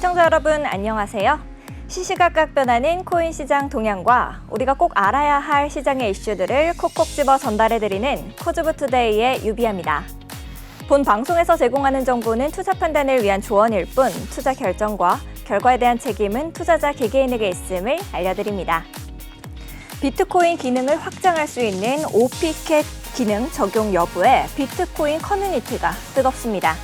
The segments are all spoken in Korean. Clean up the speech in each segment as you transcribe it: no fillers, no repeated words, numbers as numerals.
시청자 여러분 안녕하세요. 시시각각 변하는 코인 시장 동향과 우리가 꼭 알아야 할 시장의 이슈들을 콕콕 집어 전달해드리는 코즈부투데이의 유비아입니다. 본 방송에서 제공하는 정보는 투자 판단을 위한 조언일 뿐 투자 결정과 결과에 대한 책임은 투자자 개개인에게 있음을 알려드립니다. 비트코인 기능을 확장할 수 있는 OPCAT 기능 적용 여부에 비트코인 커뮤니티가 뜨겁습니다.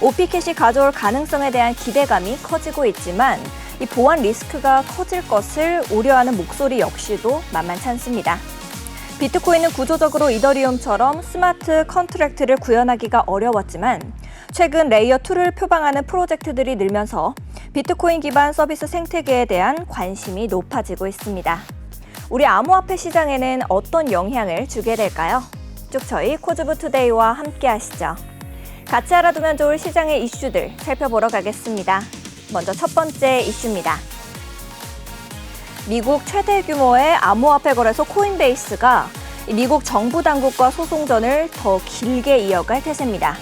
OPCAT이 가져올 가능성에 대한 기대감이 커지고 있지만 이 보안 리스크가 커질 것을 우려하는 목소리 역시도 만만치 않습니다. 비트코인은 구조적으로 이더리움처럼 스마트 컨트랙트를 구현하기가 어려웠지만 최근 레이어 2를 표방하는 프로젝트들이 늘면서 비트코인 기반 서비스 생태계에 대한 관심이 높아지고 있습니다. 우리 암호화폐 시장에는 어떤 영향을 주게 될까요? 쭉 저희 코즈부투데이와 함께 하시죠. 같이 알아두면 좋을 시장의 이슈들 살펴보러 가겠습니다. 먼저 첫 번째 이슈입니다. 미국 최대 규모의 암호화폐 거래소 코인베이스가 미국 정부 당국과 소송전을 더 길게 이어갈 태세입니다.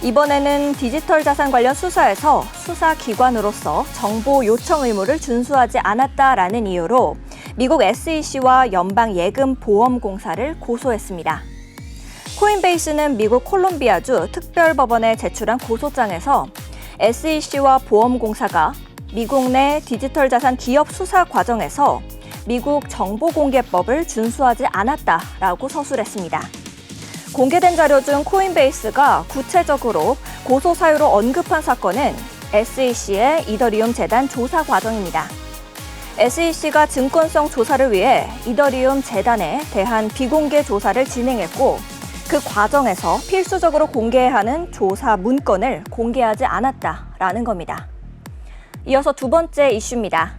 이번에는 디지털 자산 관련 수사에서 수사기관으로서 정보 요청 의무를 준수하지 않았다라는 이유로 미국 SEC와 연방예금보험공사를 고소했습니다. 코인베이스는 미국 콜롬비아주 특별법원에 제출한 고소장에서 SEC와 보험공사가 미국 내 디지털 자산 기업 수사 과정에서 미국 정보공개법을 준수하지 않았다라고 서술했습니다. 공개된 자료 중 코인베이스가 구체적으로 고소 사유로 언급한 사건은 SEC의 이더리움 재단 조사 과정입니다. SEC가 증권성 조사를 위해 이더리움 재단에 대한 비공개 조사를 진행했고 그 과정에서 필수적으로 공개해야 하는 조사 문건을 공개하지 않았다라는 겁니다. 이어서 두 번째 이슈입니다.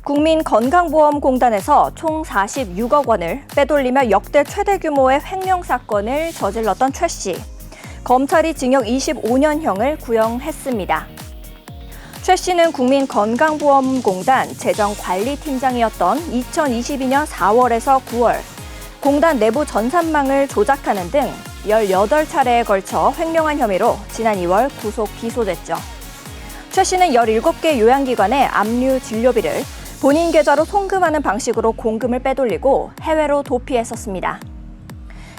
국민건강보험공단에서 총 46억 원을 빼돌리며 역대 최대 규모의 횡령 사건을 저질렀던 최 씨. 검찰이 징역 25년형을 구형했습니다. 최 씨는 국민건강보험공단 재정관리팀장이었던 2022년 4월에서 9월 공단 내부 전산망을 조작하는 등 18차례에 걸쳐 횡령한 혐의로 지난 2월 구속 기소됐죠. 최 씨는 17개 요양기관의 압류 진료비를 본인 계좌로 송금하는 방식으로 공금을 빼돌리고 해외로 도피했었습니다.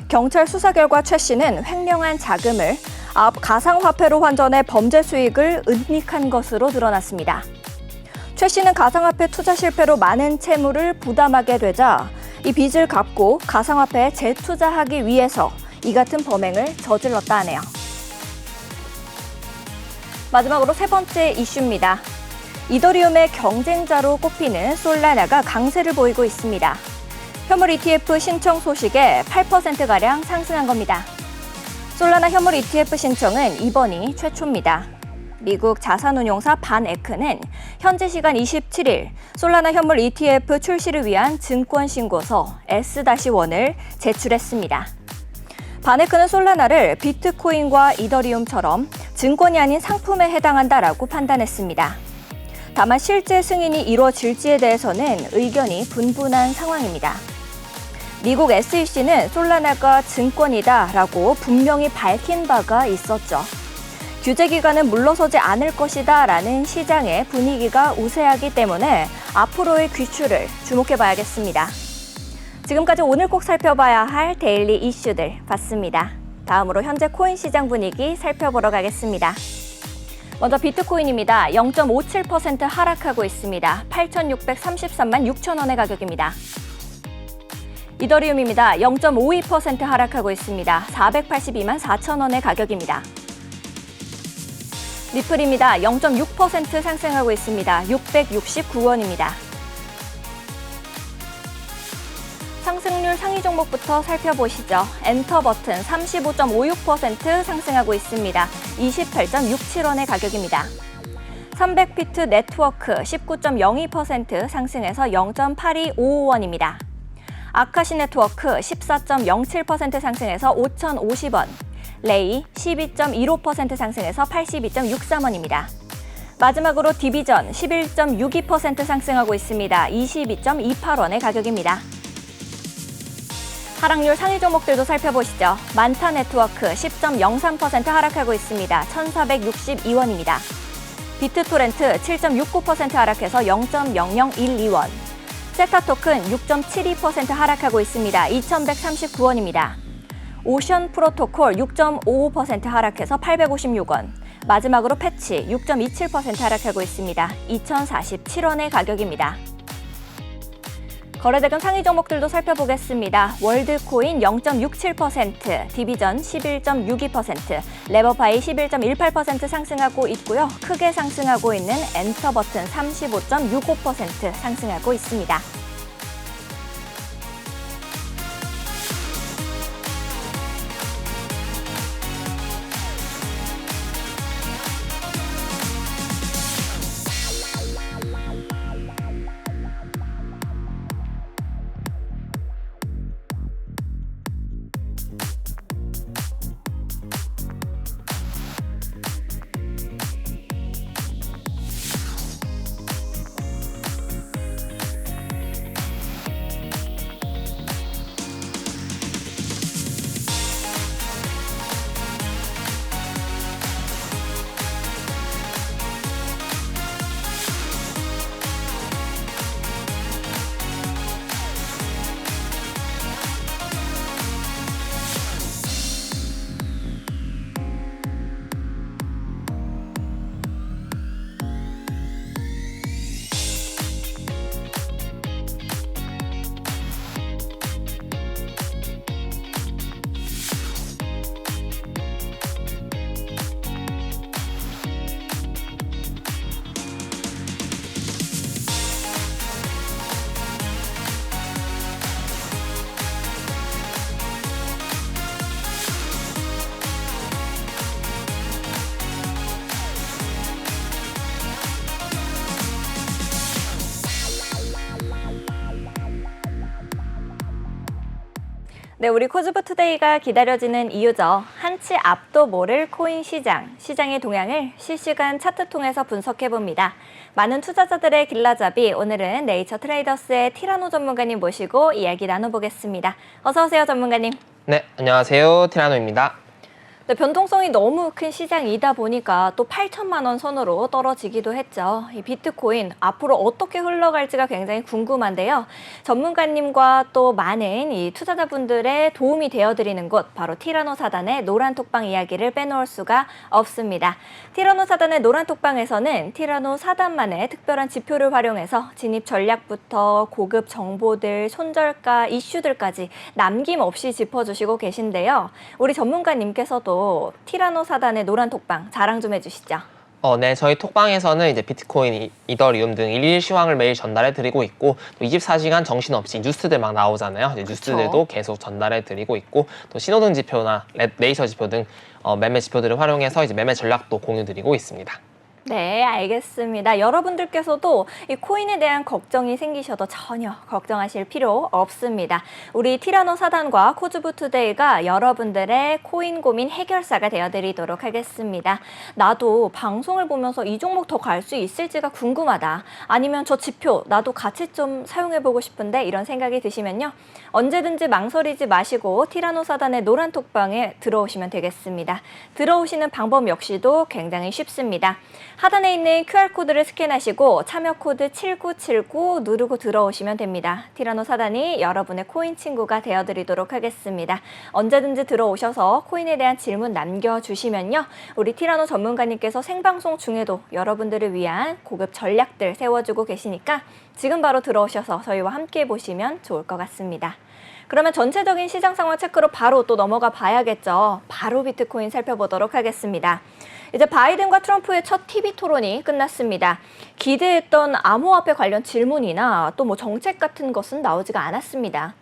경찰 수사 결과 최 씨는 횡령한 자금을 가상화폐로 환전해 범죄 수익을 은닉한 것으로 드러났습니다. 최 씨는 가상화폐 투자 실패로 많은 채무를 부담하게 되자 이 빚을 갚고 가상화폐에 재투자하기 위해서 이 같은 범행을 저질렀다 하네요. 마지막으로 세 번째 이슈입니다. 이더리움의 경쟁자로 꼽히는 솔라나가 강세를 보이고 있습니다. 현물 ETF 신청 소식에 8%가량 상승한 겁니다. 솔라나 현물 ETF 신청은 이번이 최초입니다. 미국 자산운용사 반에크는 현지 시간 27일 솔라나 현물 ETF 출시를 위한 증권신고서 S-1을 제출했습니다. 반에크는 솔라나를 비트코인과 이더리움처럼 증권이 아닌 상품에 해당한다라고 판단했습니다. 다만 실제 승인이 이루어질지에 대해서는 의견이 분분한 상황입니다. 미국 SEC는 솔라나가 증권이다라고 분명히 밝힌 바가 있었죠. 규제 기간은 물러서지 않을 것이다 라는 시장의 분위기가 우세하기 때문에 앞으로의 귀추를 주목해봐야겠습니다. 지금까지 오늘 꼭 살펴봐야 할 데일리 이슈들 봤습니다. 다음으로 현재 코인 시장 분위기 살펴보러 가겠습니다. 먼저 비트코인입니다. 0.57% 하락하고 있습니다. 8,633만 6천 원의 가격입니다. 이더리움입니다. 0.52% 하락하고 있습니다. 482만 4천 원의 가격입니다. 리플입니다. 0.6% 상승하고 있습니다. 669원입니다. 상승률 상위 종목부터 살펴보시죠. 엔터 버튼 35.56% 상승하고 있습니다. 28.67원의 가격입니다. 300피트 네트워크 19.02% 상승해서 0.8255원입니다. 아카시 네트워크 14.07% 상승해서 5,050원. 레이 12.15% 상승해서 82.63원입니다. 마지막으로 디비전 11.62% 상승하고 있습니다. 22.28원의 가격입니다. 하락률 상위 종목들도 살펴보시죠. 만타 네트워크 10.03% 하락하고 있습니다. 1,462원입니다. 비트토렌트 7.69% 하락해서 0.0012원. 세타토큰 6.72% 하락하고 있습니다. 2,139원입니다. 오션 프로토콜 6.55% 하락해서 856원. 마지막으로 패치 6.27% 하락하고 있습니다. 2,047원의 가격입니다. 거래대금 상위 종목들도 살펴보겠습니다. 월드코인 0.67%, 디비전 11.62%, 레버파이 11.18% 상승하고 있고요. 크게 상승하고 있는 엔터버튼 35.65% 상승하고 있습니다. 네, 우리 코즈부투데이가 기다려지는 이유죠. 한치 앞도 모를 코인 시장의 동향을 실시간 차트 통해서 분석해봅니다. 많은 투자자들의 길라잡이, 오늘은 네이처 트레이더스의 티라노 전문가님 모시고 이야기 나눠보겠습니다. 어서 오세요, 전문가님. 네, 안녕하세요. 티라노입니다. 네, 변동성이 너무 큰 시장이다 보니까 또 8천만 원 선으로 떨어지기도 했죠. 이 비트코인 앞으로 어떻게 흘러갈지가 굉장히 궁금한데요. 전문가님과 또 많은 이 투자자분들의 도움이 되어드리는 곳, 바로 티라노 사단의 노란톡방 이야기를 빼놓을 수가 없습니다. 티라노 사단의 노란톡방에서는 티라노 사단만의 특별한 지표를 활용해서 진입 전략부터 고급 정보들, 손절가 이슈들까지 남김없이 짚어주시고 계신데요. 우리 전문가님께서도 티라노 사단의 노란톡방 자랑 좀 해주시죠. 네, 저희 톡방에서는 이제 비트코인, 이더리움 등 일일 시황을 매일 전달해 드리고 있고, 또 24시간 정신없이 뉴스들 막 나오잖아요. 이제 뉴스들도 계속 전달해 드리고 있고, 또 신호등 지표나 레이서 지표 등 매매 지표들을 활용해서 이제 매매 전략도 공유 드리고 있습니다. 네, 알겠습니다. 여러분들께서도 이 코인에 대한 걱정이 생기셔도 전혀 걱정하실 필요 없습니다. 우리 티라노 사단과 코즈부투데이가 여러분들의 코인 고민 해결사가 되어드리도록 하겠습니다. 나도 방송을 보면서 이 종목 더 갈 수 있을지가 궁금하다. 아니면 저 지표 나도 같이 좀 사용해보고 싶은데 이런 생각이 드시면요. 언제든지 망설이지 마시고 티라노 사단의 노란톡방에 들어오시면 되겠습니다. 들어오시는 방법 역시도 굉장히 쉽습니다. 하단에 있는 QR코드를 스캔하시고 참여 코드 7979 누르고 들어오시면 됩니다. 티라노 사단이 여러분의 코인 친구가 되어드리도록 하겠습니다. 언제든지 들어오셔서 코인에 대한 질문 남겨주시면요. 우리 티라노 전문가님께서 생방송 중에도 여러분들을 위한 고급 전략들 세워주고 계시니까 지금 바로 들어오셔서 저희와 함께 보시면 좋을 것 같습니다. 그러면 전체적인 시장 상황 체크로 바로 또 넘어가 봐야겠죠. 바로 비트코인 살펴보도록 하겠습니다. 이제 바이든과 트럼프의 첫 TV 토론이 끝났습니다. 기대했던 암호화폐 관련 질문이나 또 뭐 정책 같은 것은 나오지가 않았습니다.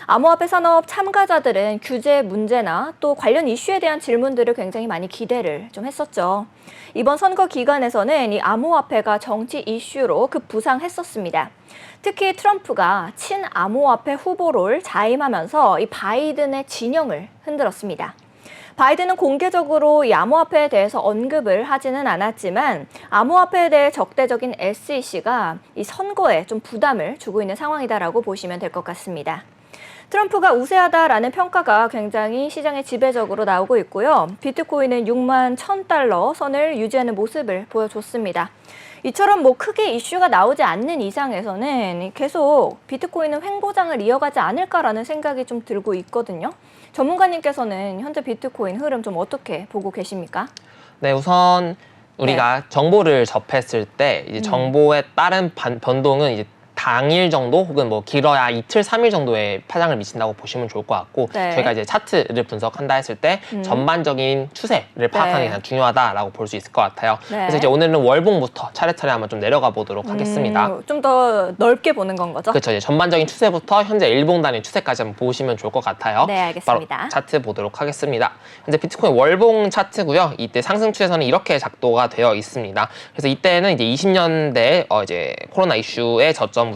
암호화폐 산업 참가자들은 규제 문제나 또 관련 이슈에 대한 질문들을 굉장히 많이 기대를 좀 했었죠. 이번 선거 기간에서는 이 암호화폐가 정치 이슈로 급부상했었습니다. 특히 트럼프가 친암호화폐 후보를 자임하면서 이 바이든의 진영을 흔들었습니다. 바이든은 공개적으로 이 암호화폐에 대해서 언급을 하지는 않았지만 암호화폐에 대해 적대적인 SEC가 이 선거에 좀 부담을 주고 있는 상황이다라고 보시면 될 것 같습니다. 트럼프가 우세하다라는 평가가 굉장히 시장에 지배적으로 나오고 있고요. 비트코인은 6만 1,000달러 선을 유지하는 모습을 보여줬습니다. 이처럼 뭐 크게 이슈가 나오지 않는 이상에서는 계속 비트코인은 횡보장을 이어가지 않을까라는 생각이 좀 들고 있거든요. 전문가님께서는 현재 비트코인 흐름 좀 어떻게 보고 계십니까? 네, 우선 우리가 정보를 접했을 때 이제 정보에 따른 변동은 이제 당일 정도 혹은 뭐 길어야 이틀, 3일 정도의 파장을 미친다고 보시면 좋을 것 같고 네. 저희가 이제 차트를 분석한다 했을 때 전반적인 추세를 파악하는 게 가장 중요하다라고 볼 수 있을 것 같아요. 네. 그래서 이제 오늘은 월봉부터 차례차례 한번 좀 내려가 보도록 하겠습니다. 좀 더 넓게 보는 건 거죠? 그렇죠. 이제 전반적인 추세부터 현재 일봉 단위 추세까지 한번 보시면 좋을 것 같아요. 네, 알겠습니다. 바로 차트 보도록 하겠습니다. 현재 비트코인 월봉 차트고요. 이때 상승 추세선은 이렇게 작도가 되어 있습니다. 그래서 이때는 이제 20년대 이제 코로나 이슈의 저점을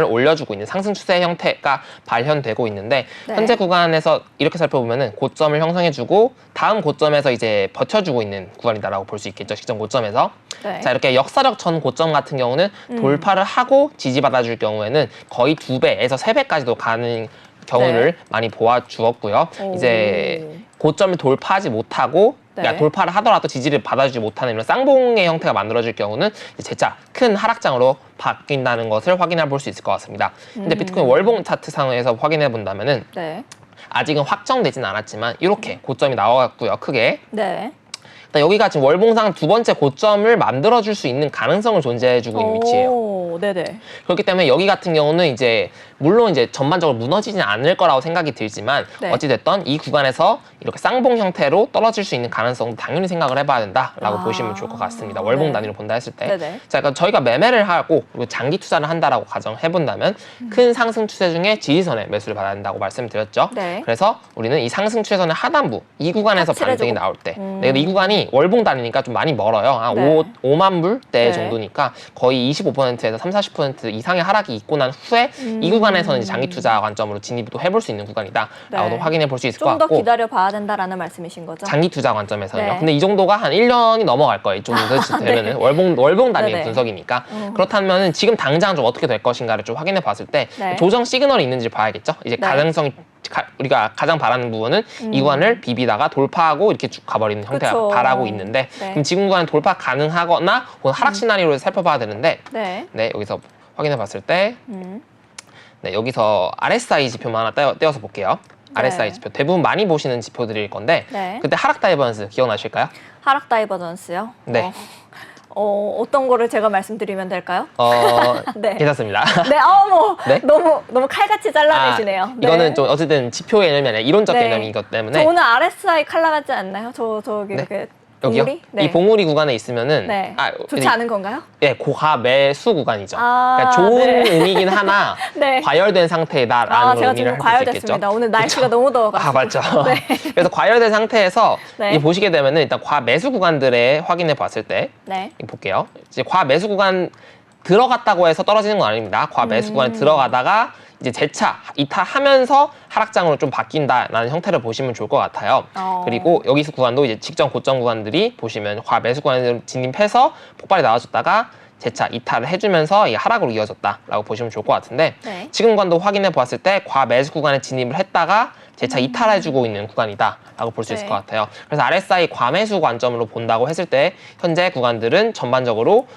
올려주고 있는 상승 추세 형태가 발현되고 있는데 네. 현재 구간에서 이렇게 살펴보면은 고점을 형성해주고 다음 고점에서 이제 버텨주고 있는 구간이다라고 볼 수 있겠죠. 시점 고점에서. 네. 자, 이렇게 역사적 전 고점 같은 경우는 돌파를 하고 지지받아줄 경우에는 거의 2배에서 3배까지도 가는 경우를 많이 보아주었고요. 이제 고점을 돌파하지 못하고 그러니까 돌파를 하더라도 지지를 받아주지 못하는 이런 쌍봉의 형태가 만들어질 경우는 재차 큰 하락장으로 바뀐다는 것을 확인해 볼 수 있을 것 같습니다. 근데 비트코인 월봉 차트 상에서 확인해 본다면은 아직은 확정되진 않았지만 이렇게 고점이 나와갔고요. 크게. 네. 여기가 지금 월봉상 두 번째 고점을 만들어줄 수 있는 가능성을 존재해주고 있는 위치예요. 네네. 그렇기 때문에 여기 같은 경우는 이제 물론 이제 전반적으로 무너지진 않을 거라고 생각이 들지만 어찌됐든 이 구간에서 이렇게 쌍봉 형태로 떨어질 수 있는 가능성도 당연히 생각을 해봐야 된다라고 보시면 좋을 것 같습니다. 월봉 단위로 본다 했을 때. 자, 그러니까 저희가 매매를 하고 그리고 장기 투자를 한다라고 가정해 본다면 큰 상승 추세 중에 지지선에 매수를 받아야 된다고 말씀드렸죠. 그래서 우리는 이 상승 추세선의 하단부 이 구간에서 반등이 나올 때 이 구간이 월봉 단위니까 좀 많이 멀어요. 한 5만 불대 정도니까 거의 25%에서 30% 이상의 하락이 있고 난 후에 이 구간에서는 이제 장기 투자 관점으로 진입도 해볼 수 있는 구간이다라고도 확인해 볼 수 있을 것 같고 좀 더 기다려 봐야 된다라는 말씀이신 거죠? 장기 투자 관점에서는요. 근데 이 정도가 한 1년이 넘어갈 거예요. 이 정도 되면은 월봉 단위의 분석이니까 그렇다면은 지금 당장 좀 어떻게 될 것인가를 좀 확인해 봤을 때 조정 시그널이 있는지 봐야겠죠. 이제 가능성이 우리가 가장 바라는 부분은 이 구간을 비비다가 돌파하고 이렇게 쭉 가버리는 형태가 바라고 있는데 그럼 지금 구간은 돌파 가능하거나 혹은 하락 시나리오를 살펴봐야 되는데 여기서 확인해 봤을 때 여기서 RSI 지표만 하나 떼어서 볼게요. RSI 지표 대부분 많이 보시는 지표들일 건데 그때 하락 다이버전스 기억나실까요? 하락 다이버전스요? 네. 어떤 거를 제가 말씀드리면 될까요? 괜찮습니다. 네, 너무 칼같이 잘라내시네요. 이거는 좀 어쨌든 지표의 개념이 아니라 이론적 개념이기 때문에 저 오늘 RSI 칼 나갔지 않나요? 저기 이렇게 여기요? 봉우리? 이 봉우리 구간에 있으면은 좋지 않은 건가요? 고가 매수 구간이죠. 그러니까 좋은 의미긴 하나 과열된 상태다라는 걸 제가 의미를 좀 할 수 있겠죠. 과열됐습니다. 오늘 날씨가 너무 더워가지고. 맞죠. 그래서 과열된 상태에서 이 보시게 되면은 일단 과매수 구간들에 확인해 봤을 때 볼게요. 이제 과매수 구간 들어갔다고 해서 떨어지는 건 아닙니다. 과매수 구간에 들어가다가 이제 재차 이탈하면서 하락장으로 좀 바뀐다라는 형태를 보시면 좋을 것 같아요. 그리고 여기서 구간도 이제 직전 고점 구간들이 보시면 과매수 구간으로 진입해서 폭발이 나와줬다가 재차 이탈을 해주면서 이 하락으로 이어졌다라고 보시면 좋을 것 같은데 지금 구간도 확인해 보았을 때 과매수 구간에 진입을 했다가 재차 이탈해주고 있는 구간이다라고 볼 수 있을 것 같아요. 그래서 RSI 과매수 관점으로 본다고 했을 때 현재 구간들은 전반적으로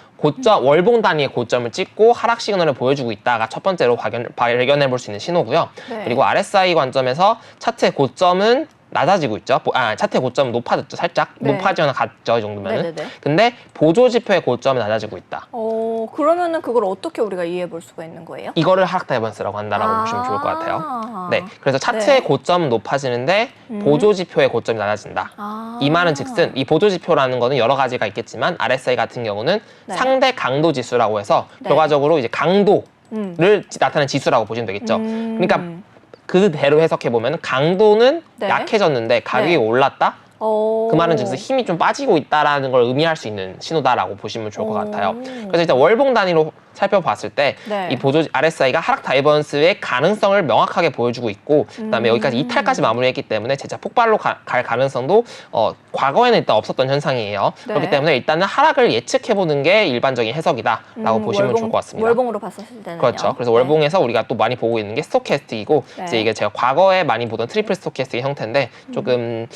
월봉 단위의 고점을 찍고 하락 시그널을 보여주고 있다가 첫 번째로 발견해 볼 수 있는 신호고요. 그리고 RSI 관점에서 차트의 고점은 낮아지고 있죠. 차트의 고점은 높아졌죠. 살짝 높아지거나 갔죠. 이 정도면은. 근데 보조 지표의 고점이 낮아지고 있다. 그러면은 그걸 어떻게 우리가 이해해 볼 수가 있는 거예요? 이거를 하락 다이버전스라고 한다라고 보시면 좋을 것 같아요. 그래서 차트의 고점은 높아지는데 보조 지표의 고점이 낮아진다. 이 말은 즉슨 이 보조 지표라는 거는 여러 가지가 있겠지만 RSI 같은 경우는 상대 강도 지수라고 해서 결과적으로 이제 강도를 나타내는 지수라고 보시면 되겠죠. 그러니까 그대로 해석해보면 강도는 약해졌는데 가격이 올랐다? 그 말은 즉슨 힘이 좀 빠지고 있다라는 걸 의미할 수 있는 신호다라고 보시면 좋을 것 같아요. 그래서 일단 월봉 단위로 살펴봤을 때 이 네. 보조 RSI가 하락 다이버넌스의 가능성을 명확하게 보여주고 있고 그다음에 여기까지 이탈까지 마무리했기 때문에 재차 폭발로 갈 가능성도 과거에는 일단 없었던 현상이에요. 네. 그렇기 때문에 일단은 하락을 예측해보는 게 일반적인 해석이다라고 보시면 좋을 것 같습니다. 월봉으로 봤었을 때는요. 그렇죠. 그래서 네. 월봉에서 우리가 또 많이 보고 있는 게 스토캐스틱이고 네. 이제 이게 제가 과거에 많이 보던 트리플 스토캐스틱 형태인데 조금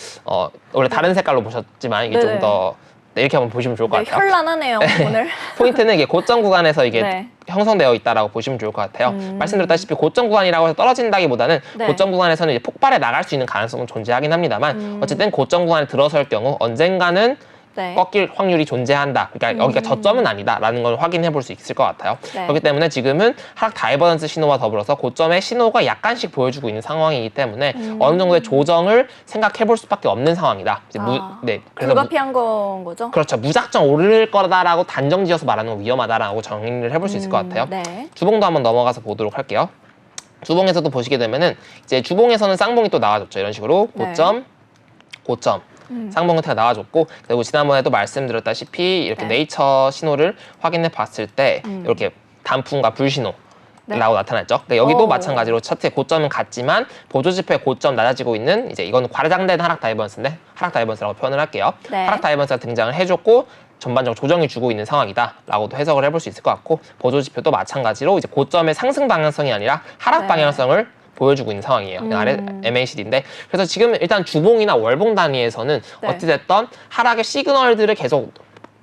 원래 다른 색깔로 보셨지만 이게 네네. 좀 더 이렇게 한번 보시면 좋을 것 네, 같아요. 현란하네요, 오늘. 포인트는 이게 고점 구간에서 이게 네. 형성되어 있다라고 보시면 좋을 것 같아요. 말씀드렸다시피 고점 구간이라고 해서 떨어진다기보다는 네. 고점 구간에서는 이제 폭발해 나갈 수 있는 가능성은 존재하긴 합니다만 어쨌든 고점 구간에 들어설 경우 언젠가는 네. 꺾일 확률이 존재한다. 그러니까 여기가 저점은 아니다라는 걸 확인해 볼 수 있을 것 같아요. 네. 그렇기 때문에 지금은 하락 다이버넌스 신호와 더불어서 고점의 신호가 약간씩 보여주고 있는 상황이기 때문에 어느 정도의 조정을 생각해 볼 수밖에 없는 상황이다. 이제 그래서 불가피한 건 거죠? 그렇죠. 무작정 오를 거다라고 단정지어서 말하는 건 위험하다라고 정리를 해볼 수 있을 것 같아요. 네. 주봉도 한번 넘어가서 보도록 할게요. 주봉에서도 보시게 되면은 이제 주봉에서는 쌍봉이 또 나와줬죠. 이런 식으로 고점, 고점. 쌍봉 형태가 나와줬고 그리고 지난번에도 말씀드렸다시피 이렇게 네. 네이처 신호를 확인해 봤을 때 이렇게 단풍과 불신호 네. 라고 나타났죠. 그러니까 여기도 오. 마찬가지로 차트의 고점은 같지만 보조지표의 고점 낮아지고 있는 이제 이거는 과장된 하락 다이버넌스인데 하락 다이버넌스라고 표현을 할게요. 네. 하락 다이버넌스가 등장을 해줬고 전반적으로 조정이 주고 있는 상황이다라고도 해석을 해볼 수 있을 것 같고 보조지표도 마찬가지로 이제 고점의 상승 방향성이 아니라 하락 네. 방향성을 보여주고 있는 상황이에요. 아래 MACD인데 그래서 지금 일단 주봉이나 월봉 단위에서는 네. 어찌됐던 하락의 시그널들을 계속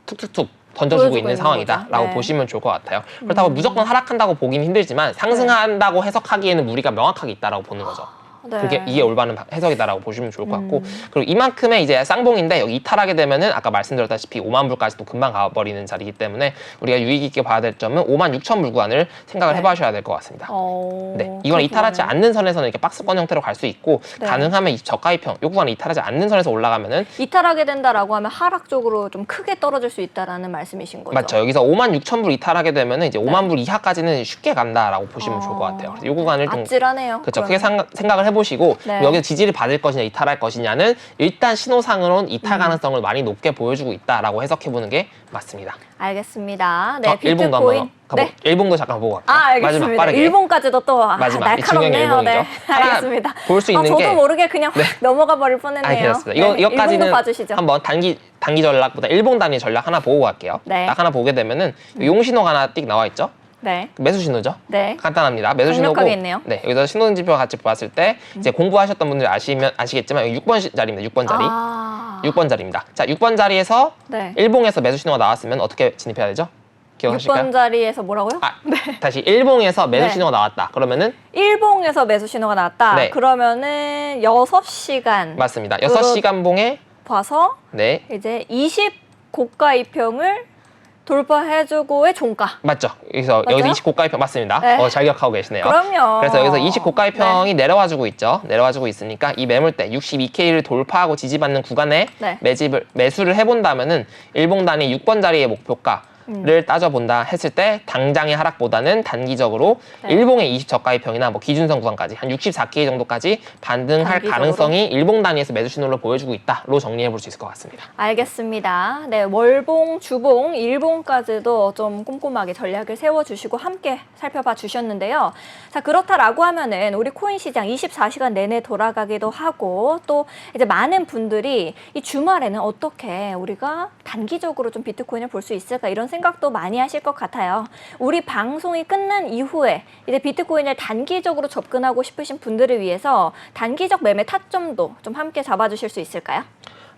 툭툭툭 던져주고 보여주고 있는 있는 상황이다라고 거죠. 네. 보시면 좋을 것 같아요. 그렇다고 무조건 하락한다고 보긴 힘들지만 상승한다고 해석하기에는 무리가 명확하게 있다라고 보는 거죠. 네. 그게 이게 올바른 해석이다라고 보시면 좋을 것 같고 그리고 이만큼의 이제 쌍봉인데 여기 이탈하게 되면은 아까 말씀드렸다시피 5만 불까지도 금방 가버리는 자리이기 때문에 우리가 유의 깊게 봐야 될 점은 5만 6천 불 구간을 생각을 네. 해봐셔야 될 것 같습니다. 네, 이건 그렇구나. 이탈하지 않는 선에서는 이렇게 박스권 형태로 갈 수 있고 네. 가능하면 이 저가입형 요 구간은 이탈하지 않는 선에서 올라가면은 이탈하게 된다라고 하면 하락 쪽으로 좀 크게 떨어질 수 있다라는 말씀이신 거죠? 맞죠. 여기서 5만 6천 불 이탈하게 되면은 이제 5만 불 이하까지는 쉽게 간다라고 보시면 좋을 것 같아요. 그래서 이 구간을 좀 아찔하네요. 그렇죠. 그러면. 크게 생각을 해보시고 네. 여기서 지지를 받을 것이냐 이탈할 것이냐는 일단 신호상으로는 이탈 가능성을 많이 높게 보여주고 있다라고 해석해보는 게 맞습니다. 알겠습니다. 네, 일봉도 한번 비트코인. 가보. 일봉도 잠깐 보고 갈게요. 아, 알겠습니다. 마지막 빠르게. 일본까지도 또 마지막 이 중요한 날카롭네요. 일본이죠. 네, 하나 알겠습니다. 볼 수 있는 저도 게 모르게 그냥 확 넘어가 버릴 뻔했네요. 그렇습니다. 네, 일본도 이거까지는 봐주시죠. 한번 단기 전략보다 일봉 단위 전략 하나 보고 갈게요. 네. 딱 하나 보게 되면은 용신호가 하나 띡 나와 있죠. 네, 매수 신호죠. 네. 간단합니다. 매수 신호고. 강력하게 있네요. 네, 여기서 신호 지표 같이 봤을 때 이제 공부하셨던 분들이 아시겠지만 여기 6번 자리입니다. 6번 자리. 아, 6번 자리입니다. 자, 6번 자리에서 네. 일봉에서 매수 신호가 나왔으면 어떻게 진입해야 되죠? 기억하실까요? 6번 자리에서 뭐라고요? 다시 일봉에서 매수 네. 신호가 나왔다. 그러면은 일봉에서 매수 신호가 나왔다. 네. 그러면은 6시간 맞습니다. 6시간 봉에 봐서 네, 이제 20 고가 이평을 돌파해주고의 종가. 맞죠. 여기서 맞아요? 여기서 20 고가이평 맞습니다. 네. 잘 기억하고 계시네요. 그럼요. 그래서 여기서 20 고가이평이 네. 내려와주고 있죠. 내려와주고 있으니까 이 매물대 62K를 돌파하고 지지받는 구간에 네. 매수를 해본다면은 일봉 단위 6번 자리의 목표가를 따져본다 했을 때 당장의 하락보다는 단기적으로 네. 일봉의 20 저가이평이나 뭐 기준선 구간까지 한 64K 정도까지 반등할 단기적으로? 가능성이 일봉 단위에서 매수 신호를 보여주고 있다로 정리해 볼 수 있을 것 같습니다. 알겠습니다. 네, 월봉, 주봉, 일봉까지도 좀 꼼꼼하게 전략을 세워주시고 함께 살펴봐 주셨는데요. 자, 그렇다라고 하면은 우리 코인 시장 24시간 내내 돌아가기도 하고 또 이제 많은 분들이 이 주말에는 어떻게 우리가 단기적으로 좀 비트코인을 볼 수 있을까 이런 생각도 많이 하실 것 같아요. 우리 방송이 끝난 이후에 이제 비트코인을 단기적으로 접근하고 싶으신 분들을 위해서 단기적 매매 타점도 좀 함께 잡아주실 수 있을까요?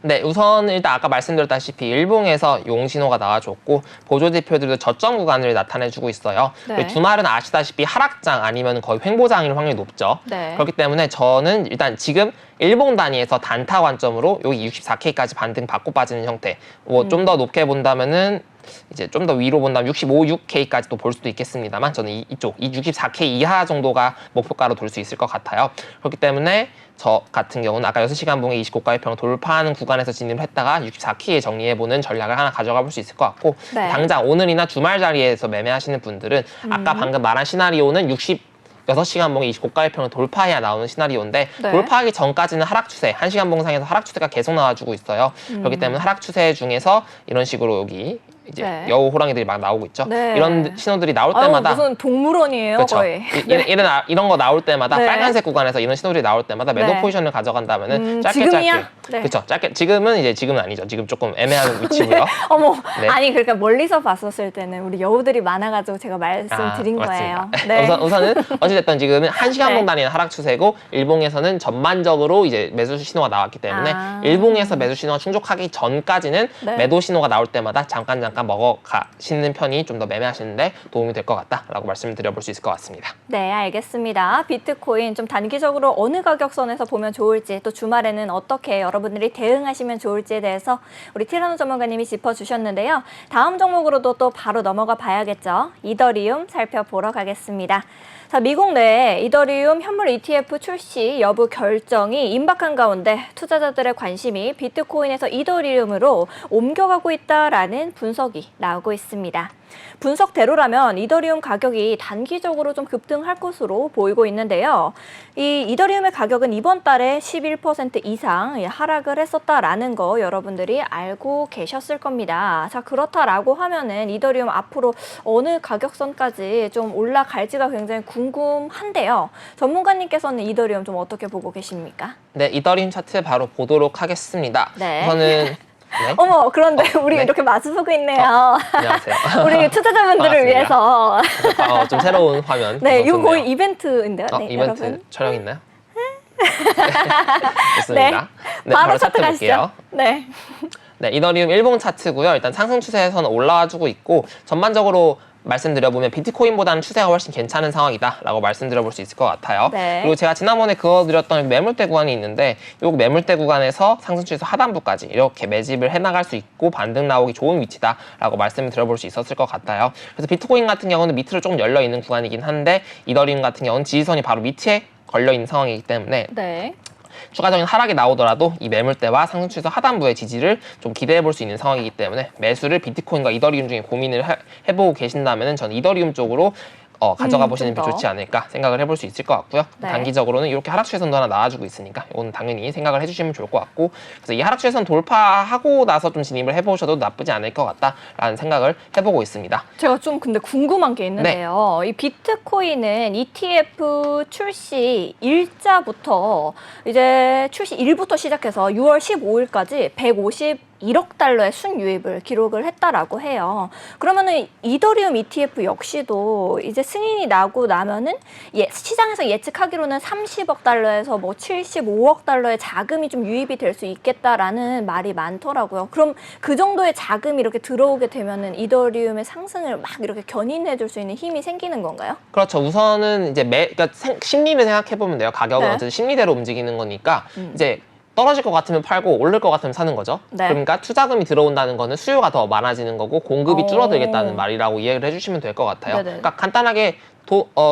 네, 우선 일단 아까 말씀드렸다시피 일봉에서 용신호가 나와줬고 보조지표들도 저점 구간을 나타내주고 있어요. 네. 주말은 아시다시피 하락장 아니면 거의 횡보장일 확률이 높죠. 네. 그렇기 때문에 저는 일단 지금 일봉 단위에서 단타 관점으로 여기 64K까지 반등 받고 빠지는 형태. 뭐 좀 더 높게 본다면은 이제 좀 더 위로 본다면 65, 6K까지도 볼 수도 있겠습니다만 저는 이 64K 이하 정도가 목표가로 돌 수 있을 것 같아요. 그렇기 때문에 저 같은 경우는 아까 6시간 봉에 20고가이평을 돌파하는 구간에서 진입을 했다가 64K에 정리해보는 전략을 하나 가져가 볼 수 있을 것 같고 네. 당장 오늘이나 주말 자리에서 매매하시는 분들은 아까 방금 말한 시나리오는 6시간 봉에 20고가이평을 돌파해야 나오는 시나리오인데 네. 돌파하기 돌파하기 전까지는 하락 추세, 1시간 봉상에서 하락 추세가 계속 나와주고 있어요. 그렇기 때문에 하락 추세 중에서 이런 식으로 여기 이제 네. 여우 호랑이들이 막 나오고 있죠. 네. 이런 신호들이 나올 아유, 때마다 무슨 동물원이에요, 그렇죠. 거의. 이런 거 나올 때마다 네. 빨간색 구간에서 이런 신호들이 나올 때마다 매도 네. 포지션을 가져간다면은 짧게 지금이야? 짧게 네. 그렇죠. 짧게 지금은 아니죠. 지금 조금 애매한 위치고요. 어머, 네. 아니 그러니까 멀리서 봤었을 때는 우리 여우들이 많아가지고 제가 말씀드린 거예요. 네. 우선은 어찌됐든 지금은 1시간 네. 봉단위는 하락 추세고 일봉에서는 전반적으로 이제 매수 신호가 나왔기 때문에 일봉에서 매수 신호가 충족하기 전까지는 네. 매도 신호가 나올 때마다 잠깐 먹어 가시는 편이 좀 더 매매하시는데 도움이 될 것 같다라고 말씀을 드려볼 수 있을 것 같습니다. 네, 알겠습니다. 비트코인 좀 단기적으로 어느 가격선에서 보면 좋을지 또 주말에는 어떻게 여러분들이 대응하시면 좋을지에 대해서 우리 티라노 전문가님이 짚어주셨는데요. 다음 종목으로도 또 바로 넘어가 봐야겠죠. 이더리움 살펴보러 가겠습니다. 자, 미국 내에 이더리움 현물 ETF 출시 여부 결정이 임박한 가운데 투자자들의 관심이 비트코인에서 이더리움으로 옮겨가고 있다라는 분석이 나오고 있습니다. 분석대로라면 이더리움 가격이 단기적으로 좀 급등할 것으로 보이고 있는데요. 이 이더리움의 가격은 이번 달에 11% 이상 하락을 했었다라는 거 여러분들이 알고 계셨을 겁니다. 자, 그렇다라고 하면은 이더리움 앞으로 어느 가격선까지 좀 올라갈지가 굉장히 궁금한데요. 전문가님께서는 이더리움 좀 어떻게 보고 계십니까? 네, 이더리움 차트 바로 보도록 하겠습니다. 네. 우선은 네. 어머, 그런데 우리 네. 이렇게 마주보고 있네요. 안녕하세요. 우리 투자자분들을 반갑습니다. 위해서. 좀 새로운 화면. 네, 이거 좋네요. 거의 이벤트인데요. 네, 이벤트 여러분. 촬영 있나요? 좋습니다. 네, 바로 차트 볼게요. 가시죠. 네. 네, 이더리움 일봉 차트고요. 일단 상승 추세에서는 올라와주고 있고 전반적으로 말씀드려보면 비트코인보다는 추세가 훨씬 괜찮은 상황이다라고 말씀드려볼 수 있을 것 같아요. 네. 그리고 제가 지난번에 그어드렸던 매물대 구간이 있는데 이 매물대 구간에서 상승 추세에서 하단부까지 이렇게 매집을 해나갈 수 있고 반등 나오기 좋은 위치다라고 말씀을 드려볼 수 있었을 것 같아요. 그래서 비트코인 같은 경우는 밑으로 조금 열려있는 구간이긴 한데 이더리움 같은 경우는 지지선이 바로 밑에 걸려있는 상황이기 때문에 네. 추가적인 하락이 나오더라도 이 매물대와 상승 추세 하단부의 지지를 좀 기대해 볼 수 있는 상황이기 때문에 매수를 비트코인과 이더리움 중에 고민을 해보고 계신다면 저는 이더리움 쪽으로 가져가 보시는 게 좀 더. 좋지 않을까 생각을 해볼 수 있을 것 같고요. 네. 단기적으로는 이렇게 하락 추세선도 하나 나와주고 있으니까 이거는 당연히 생각을 해주시면 좋을 것 같고 그래서 이 하락 추세선 돌파하고 나서 좀 진입을 해보셔도 나쁘지 않을 것 같다라는 생각을 해보고 있습니다. 제가 좀 근데 궁금한 게 있는데요. 이 비트코인은 ETF 출시 일자부터 이제 출시 일부터 시작해서 6월 15일까지 151억 달러의 순유입을 기록을 했다라고 해요. 그러면은 이더리움 ETF 역시도 이제 승인이 나고 나면은 시장에서 예측하기로는 30억 달러에서 뭐 75억 달러의 자금이 좀 유입이 될 수 있겠다라는 말이 많더라고요. 그럼 그 정도의 자금이 이렇게 들어오게 되면은 이더리움의 상승을 막 이렇게 견인해 줄 수 있는 힘이 생기는 건가요? 그렇죠. 우선은 이제 그러니까 심리를 생각해 보면 돼요. 가격은 네. 어쨌든 심리대로 움직이는 거니까 이제 떨어질 것 같으면 팔고 오를 것 같으면 사는 거죠. 네. 그러니까 투자금이 들어온다는 거는 수요가 더 많아지는 거고 공급이 오. 줄어들겠다는 말이라고 이해를 해주시면 될 것 같아요. 네네. 그러니까 간단하게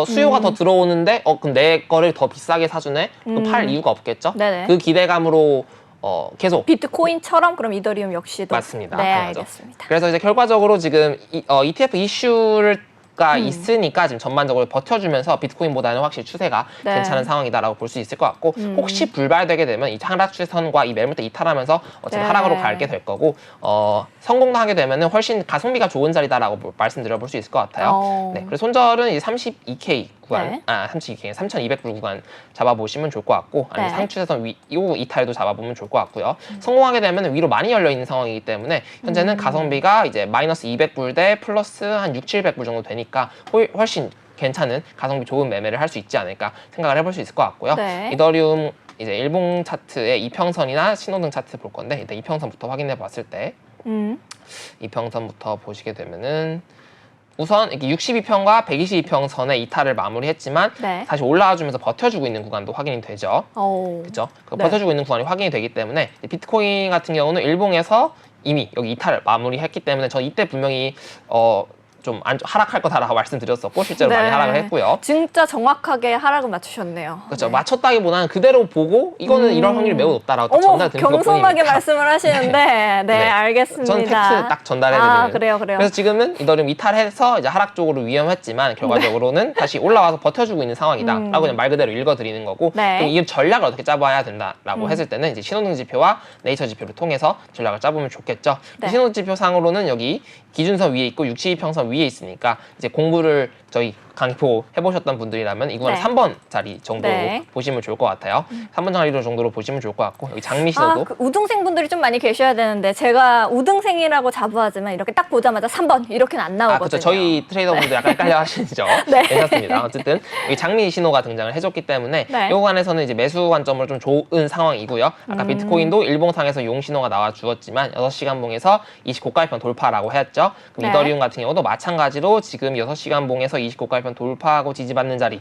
수요가 더 들어오는데 그럼 내 거를 더 비싸게 사주네? 그럼 팔 이유가 없겠죠? 네네. 그 기대감으로 계속 비트코인처럼 그럼 이더리움 역시도. 맞습니다. 네, 당연하죠. 알겠습니다. 그래서 이제 결과적으로 지금 ETF 이슈가 있으니까 지금 전반적으로 버텨주면서 비트코인보다는 확실히 추세가 네. 괜찮은 상황이다라고 볼 수 있을 것 같고 혹시 불발되게 되면 이 하락 추세선과 이 매물대 이탈하면서 어차피 네. 하락으로 갈게 될 거고 성공도 하게 되면은 훨씬 가성비가 좋은 자리다라고 말씀드려볼 수 있을 것 같아요. 네, 그래서 손절은 이제 32K 구간, 네. 32K 3,200불 구간 잡아보시면 좋을 것 같고 아니면 네. 상추세선 이후 이탈도 잡아보면 좋을 것 같고요. 성공하게 되면 위로 많이 열려 있는 상황이기 때문에 현재는 가성비가 이제 마이너스 200불 대 플러스 한 6,700불 정도 되니까 훨씬 괜찮은 가성비 좋은 매매를 할 수 있지 않을까 생각을 해볼 수 있을 것 같고요. 네. 이더리움 이제 일봉 차트의 이평선이나 신호등 차트 볼 건데 일단 이평선부터 확인해 봤을 때 이평선부터 보시게 되면은 우선 이렇게 62평과 122평선의 이탈을 마무리했지만 네. 다시 올라와주면서 버텨주고 있는 구간도 확인이 되죠. 그렇죠? 네. 버텨주고 있는 구간이 확인이 되기 때문에 비트코인 같은 경우는 일봉에서 이미 여기 이탈을 마무리했기 때문에 저 이때 분명히 좀 하락할 거다라고 말씀드렸었고 실제로 네. 많이 하락을 했고요. 진짜 정확하게 하락을 맞추셨네요. 그렇죠. 네. 맞췄다기보다는 그대로 보고 이거는 이럴 확률이 매우 높다라고 어머, 전달드린 겸손하게 것뿐이니까. 말씀을 하시는데 네, 네. 알겠습니다. 전 팩트 딱 전달해드리는. 아, 그래요. 그래서 지금은 이더리움 이탈해서 이제 하락 쪽으로 위험했지만 결과적으로는 다시 올라와서 버텨주고 있는 상황이다라고 그냥 말 그대로 읽어드리는 거고 네. 그럼 이 전략을 어떻게 짜봐야 된다라고 했을 때는 이제 신호등 지표와 네이처 지표를 통해서 전략을 짜보면 좋겠죠. 네. 신호등 지표상으로는 여기 기준선 위에 있고 62평선 위에 있으니까 이제 공부를 저희 강의표 해보셨던 분들이라면 이거는 네. 3번 자리 정도로 네. 보시면 좋을 것 같아요. 3번 자리 정도로 보시면 좋을 것 같고 여기 장미 신호도 그 우등생 분들이 좀 많이 계셔야 되는데 제가 우등생이라고 자부하지만 이렇게 딱 보자마자 3번 이렇게는 안 나오거든요. 그렇죠. 저희 트레이더분들 약간 헷갈려 하시죠. 네. 괜찮습니다. 어쨌든 여기 장미 신호가 등장을 해줬기 때문에 네. 이 구간에서는 이제 매수 관점을 좀 좋은 상황이고요. 아까 비트코인도 일봉상에서 용 신호가 나와 주었지만 6시간 봉에서 29가입편 돌파라고 했죠. 그럼 네. 이더리움 같은 경우도 마찬가지로 지금 6시간 봉에서 29가입편 돌파하고 지지받는 자리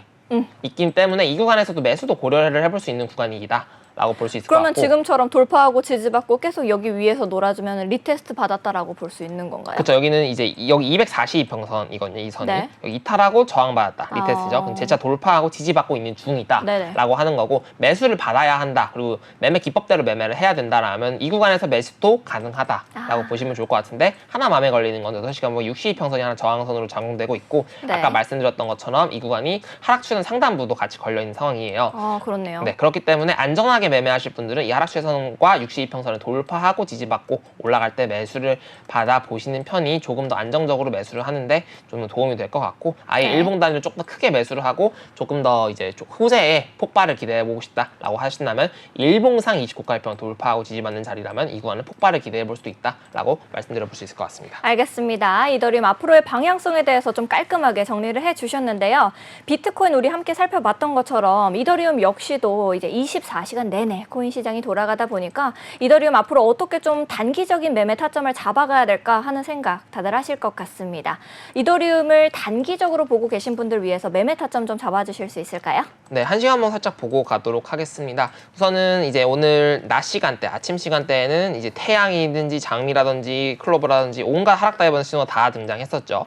있기 때문에 이 구간에서도 매수도 고려를 해볼 수 있는 구간이다. 라고 볼 수 있을 것 그러면 같고 지금처럼 돌파하고 지지받고 계속 여기 위에서 놀아주면 리테스트 받았다라고 볼 수 있는 건가요? 그렇죠. 여기는 이제 여기 242평선이거든요. 이 선이 네. 여기 이탈하고 저항받았다. 리테스트죠. 아. 그럼 재차 돌파하고 지지받고 있는 중이다 네네. 라고 하는 거고 매수를 받아야 한다. 그리고 매매 기법대로 매매를 해야 된다라면 이 구간에서 매수도 가능하다라고 보시면 좋을 것 같은데 하나 마음에 걸리는 건 6시간 뭐 62평선이 하나 저항선으로 작용되고 있고 네. 아까 말씀드렸던 것처럼 이 구간이 하락추는 상단부도 같이 걸려있는 상황이에요. 그렇네요. 네, 그렇기 때문에 안전하게 매매하실 분들은 이 하락추선과 62평선을 돌파하고 지지받고 올라갈 때 매수를 받아 보시는 편이 조금 더 안정적으로 매수를 하는데 좀 더 도움이 될 것 같고 아예 네. 일봉 단위로 조금 더 크게 매수를 하고 조금 더 이제 후세에 폭발을 기대해 보고 싶다라고 하신다면 일봉상 29가입평 돌파하고 지지받는 자리라면 이 구간은 폭발을 기대해 볼 수도 있다라고 말씀드려 볼 수 있을 것 같습니다. 알겠습니다. 이더리움 앞으로의 방향성에 대해서 좀 깔끔하게 정리를 해주셨는데요. 비트코인 우리 함께 살펴봤던 것처럼 이더리움 역시도 이제 24시간 내내 코인 시장이 돌아가다 보니까 이더리움 앞으로 어떻게 좀 단기적인 매매 타점을 잡아가야 될까 하는 생각 다들 하실 것 같습니다. 이더리움을 단기적으로 보고 계신 분들 위해서 매매 타점 좀 잡아주실 수 있을까요? 네, 한 시간 한번 살짝 보고 가도록 하겠습니다. 우선은 이제 오늘 낮 시간대, 아침 시간대에는 이제 태양이든지 장미라든지 클로버라든지 온갖 하락 다이버는 신호가 다 등장했었죠.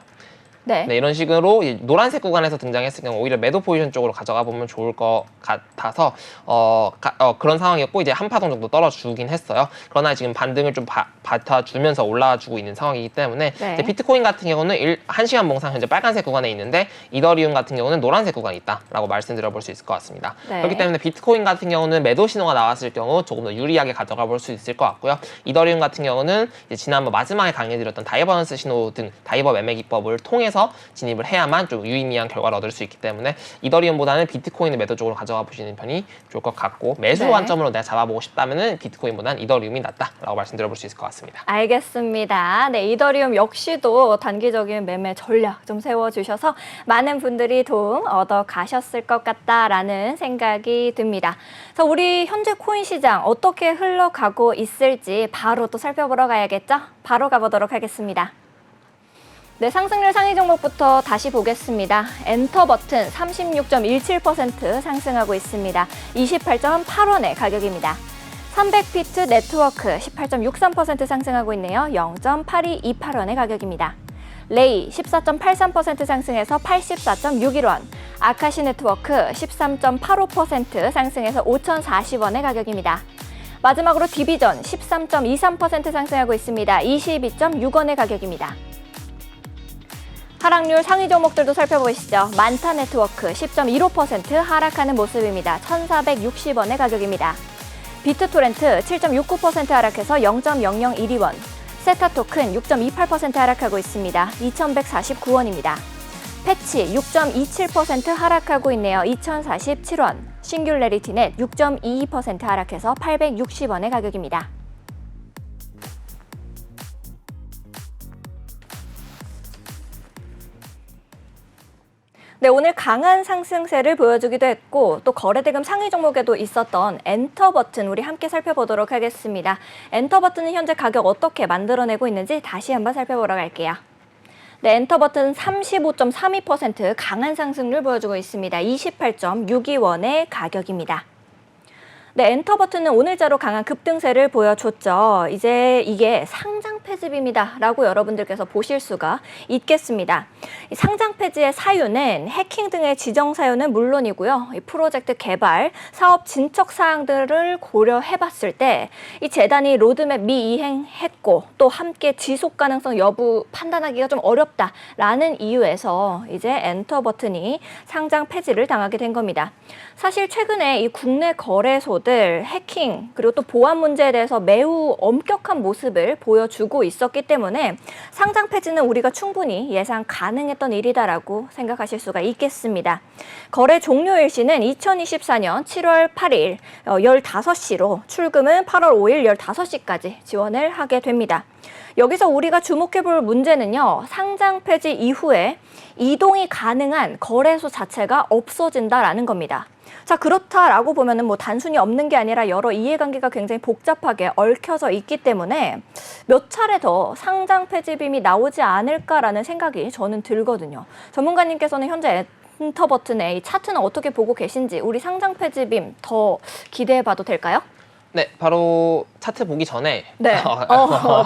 네. 네, 이런 식으로 이 노란색 구간에서 등장했을 경우 오히려 매도 포지션 쪽으로 가져가 보면 좋을 것 같아서 그런 상황이었고 이제 한 파동 정도 떨어주긴 했어요. 그러나 지금 반등을 좀 받아주면서 올라와주고 있는 상황이기 때문에 네. 이제 비트코인 같은 경우는 1시간 봉상 현재 빨간색 구간에 있는데 이더리움 같은 경우는 노란색 구간이 있다라고 말씀드려 볼 수 있을 것 같습니다. 네. 그렇기 때문에 비트코인 같은 경우는 매도 신호가 나왔을 경우 조금 더 유리하게 가져가 볼 수 있을 것 같고요. 이더리움 같은 경우는 이제 지난번 마지막에 강의드렸던 다이버넌스 신호 등 다이버 매매 기법을 통해서 진입을 해야만 좀 유의미한 결과를 얻을 수 있기 때문에 이더리움보다는 비트코인을 매도 쪽으로 가져가 보시는 편이 좋을 것 같고 매수 네. 관점으로 내가 잡아보고 싶다면은 비트코인보다는 이더리움이 낫다라고 말씀드려 볼 수 있을 것 같습니다. 알겠습니다. 네, 이더리움 역시도 단기적인 매매 전략 좀 세워주셔서 많은 분들이 도움 얻어 가셨을 것 같다라는 생각이 듭니다. 그래서 우리 현재 코인 시장 어떻게 흘러가고 있을지 바로 또 살펴보러 가야겠죠? 바로 가보도록 하겠습니다. 네, 상승률 상위 종목부터 다시 보겠습니다. 엔터 버튼 36.17% 상승하고 있습니다. 28.8원의 가격입니다. 300피트 네트워크 18.63% 상승하고 있네요. 0.8228원의 가격입니다. 레이 14.83% 상승해서 84.61원. 아카시 네트워크 13.85% 상승해서 5,040원의 가격입니다. 마지막으로 디비전 13.23% 상승하고 있습니다. 22.6원의 가격입니다. 하락률 상위 종목들도 살펴보시죠. 만타 네트워크 10.15% 하락하는 모습입니다. 1,460원의 가격입니다. 비트토렌트 7.69% 하락해서 0.0012원. 세타토큰 6.28% 하락하고 있습니다. 2,149원입니다. 패치 6.27% 하락하고 있네요. 2,047원. 싱귤레리티넷 6.22% 하락해서 860원의 가격입니다. 네, 오늘 강한 상승세를 보여주기도 했고 또 거래대금 상위 종목에도 있었던 엔터 버튼 우리 함께 살펴보도록 하겠습니다. 엔터 버튼은 현재 가격 어떻게 만들어내고 있는지 다시 한번 살펴보러 갈게요. 네, 엔터 버튼 35.32% 강한 상승률 보여주고 있습니다. 28.62원의 가격입니다. 네, 엔터 버튼은 오늘자로 강한 급등세를 보여줬죠. 이제 이게 상장 폐지입니다 라고 여러분들께서 보실 수가 있겠습니다. 이 상장 폐지의 사유는 해킹 등의 지정 사유는 물론이고요. 이 프로젝트 개발, 사업 진척 사항들을 고려해봤을 때 이 재단이 로드맵 미이행했고 또 함께 지속 가능성 여부 판단하기가 좀 어렵다라는 이유에서 이제 엔터 버튼이 상장 폐지를 당하게 된 겁니다. 사실 최근에 이 국내 거래소들 종목들 해킹 그리고 또 보안 문제에 대해서 매우 엄격한 모습을 보여주고 있었기 때문에 상장 폐지는 우리가 충분히 예상 가능했던 일이다라고 생각하실 수가 있겠습니다. 거래 종료 일시는 2024년 7월 8일 15시로 출금은 8월 5일 15시까지 지원을 하게 됩니다. 여기서 우리가 주목해볼 문제는요. 상장 폐지 이후에 이동이 가능한 거래소 자체가 없어진다라는 겁니다. 자, 그렇다라고 보면은 뭐 단순히 없는 게 아니라 여러 이해관계가 굉장히 복잡하게 얽혀져 있기 때문에 몇 차례 더 상장 폐지빔이 나오지 않을까라는 생각이 저는 들거든요. 전문가님께서는 현재 엔터 버튼의 이 차트는 어떻게 보고 계신지 우리 상장 폐지빔 더 기대해봐도 될까요? 네, 바로 차트 보기 전에 네.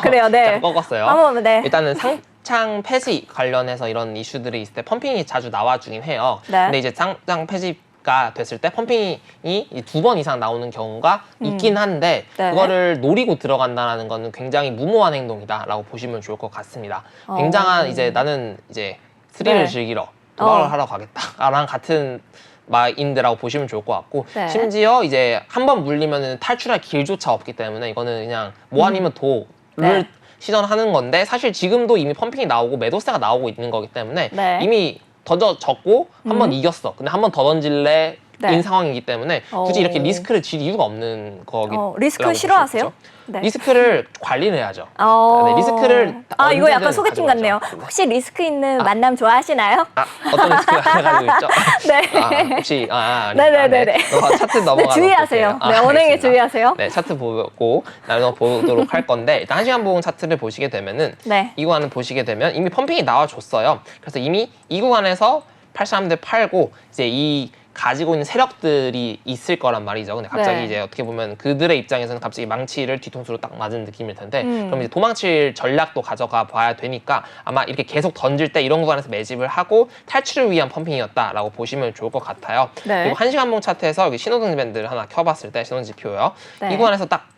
그래요. 네. 잠깐 꺾었어요. 한번 네. 일단은 상장 폐지 관련해서 이런 이슈들이 있을 때 펌핑이 자주 나와주긴 해요. 네. 근데 이제 상장 폐지가 됐을 때 펌핑이 2번 이상 나오는 경우가 있긴 한데 네. 그거를 노리고 들어간다는 거는 굉장히 무모한 행동이다라고 보시면 좋을 것 같습니다. 굉장한 이제 나는 이제 스릴을 네. 즐기러 도박을 하러 가겠다랑 같은 마인드라고 보시면 좋을 것 같고 네. 심지어 이제 한 번 물리면 탈출할 길조차 없기 때문에 이거는 그냥 뭐 아니면 도를 네. 시전하는 건데 사실 지금도 이미 펌핑이 나오고 매도세가 나오고 있는 거기 때문에 네. 이미 던져졌고 한 번 이겼어. 근데 한 번 더 던질래? 네. 인 상황이기 때문에 굳이 이렇게 리스크를 질 이유가 없는 거기 리스크 싫어하세요? 네. 리스크를 관리를 해야죠. 네, 리스크를 이거 약간 언제든 소개팅 가져가죠. 같네요. 혹시 리스크 있는 만남 좋아하시나요? 어떤 리스크가 가지고 있죠? 네. 혹시 네네네네. 차트 넘어가. 주의하세요. 네, 언행에 주의하세요. 네, 차트 보고 나눠보도록 할 건데 일단 1시간 보험 차트를 보시게 되면은 네. 이 구간을 보시게 되면 이미 펌핑이 나와줬어요. 그래서 이미 이 구간에서 팔 사람들 팔고 이제 이 가지고 있는 세력들이 있을 거란 말이죠. 근데 갑자기 네. 이제 어떻게 보면 그들의 입장에서는 갑자기 망치를 뒤통수로 딱 맞은 느낌일 텐데 그럼 이제 도망칠 전략도 가져가 봐야 되니까 아마 이렇게 계속 던질 때 이런 구간에서 매집을 하고 탈출을 위한 펌핑이었다라고 보시면 좋을 것 같아요. 네. 그리고 1시간 봉 차트에서 여기 신호등 밴드를 하나 켜봤을 때 신호 지표요. 네. 이 구간에서 딱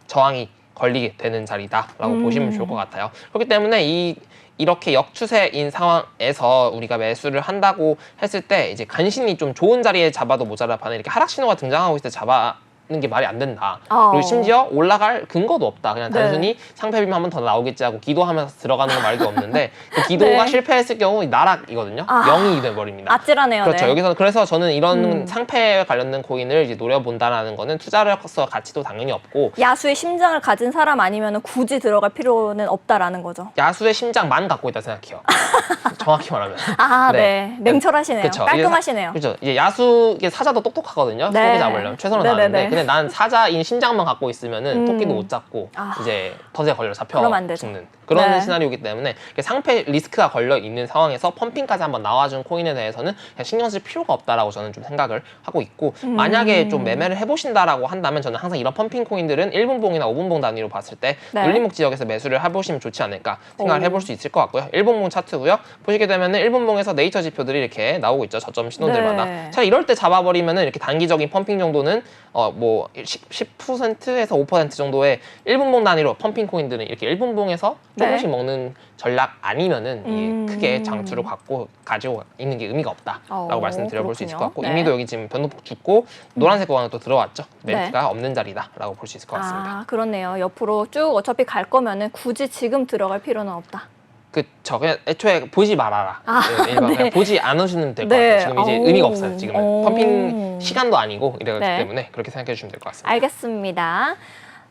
저항이 걸리게 되는 자리다라고 보시면 좋을 것 같아요. 그렇기 때문에 이렇게 역추세인 상황에서 우리가 매수를 한다고 했을 때 이제 간신히 좀 좋은 자리에 잡아도 모자라 반에 이렇게 하락 신호가 등장하고 있을 때 잡아는 게 말이 안 된다. 그리고 심지어 올라갈 근거도 없다. 그냥 네. 단순히 상패빔 한 번 더 나오겠지 하고 기도하면서 들어가는 건 말도 없는데 그 기도가 네. 실패했을 실패했을 경우 나락이거든요. 0이 돼버립니다. 아찔하네요. 그렇죠. 네. 여기서 그래서 저는 이런 상패에 관련된 코인을 이제 노려본다라는 거는 투자로서 가치도 당연히 없고 야수의 심장을 가진 사람 아니면 굳이 들어갈 필요는 없다라는 거죠. 야수의 심장만 갖고 있다 생각해요. 정확히 말하면. 네. 냉철하시네요. 그쵸. 깔끔하시네요. 그렇죠. 이제 야수 이게 사자도 똑똑하거든요. 네. 토끼 잡으려면 최선을 네네네. 다하는데 근데 난 사자인 심장만 갖고 있으면은 토끼도 못 잡고 이제 덫에 걸려 잡혀 그러면 안 되죠. 죽는 그런 네. 시나리오이기 때문에 상패 리스크가 걸려 있는 상황에서 펌핑까지 한번 나와준 코인에 대해서는 그냥 신경 쓸 필요가 없다라고 저는 좀 생각을 하고 있고 만약에 좀 매매를 해보신다라고 한다면 저는 항상 이런 펌핑 코인들은 1분봉이나 5분봉 단위로 봤을 때 네. 눌림목 지역에서 매수를 해보시면 좋지 않을까 생각을 해볼 수 있을 것 같고요. 1분봉 차트고요. 보시게 되면은 1분봉에서 네이처 지표들이 이렇게 나오고 있죠. 저점 신호들마다. 네. 자, 이럴 때 잡아버리면은 이렇게 단기적인 펌핑 정도는 뭐 10%에서 5% 정도의 1분봉 단위로 펌핑 코인들은 이렇게 1분봉에서 조금씩 먹는 전략 아니면은 이게 크게 장투를 가지고 있는 게 의미가 없다라고 말씀드려볼 수 있을 것 같고 네. 이미도 여기 지금 변동폭 죽고 노란색 구간으로 또 들어왔죠. 네. 메리트가 없는 자리다라고 볼 수 있을 것 같습니다. 그렇네요. 옆으로 쭉 어차피 갈 거면은 굳이 지금 들어갈 필요는 없다. 그쵸. 그냥 애초에 보지 말아라. 그냥 보지 않으시면 될 것 네. 같아요. 지금 이제 의미가 없어요. 지금은 펌핑 시간도 아니고 이래기 네. 때문에 그렇게 생각해 주시면 될 것 같습니다. 알겠습니다.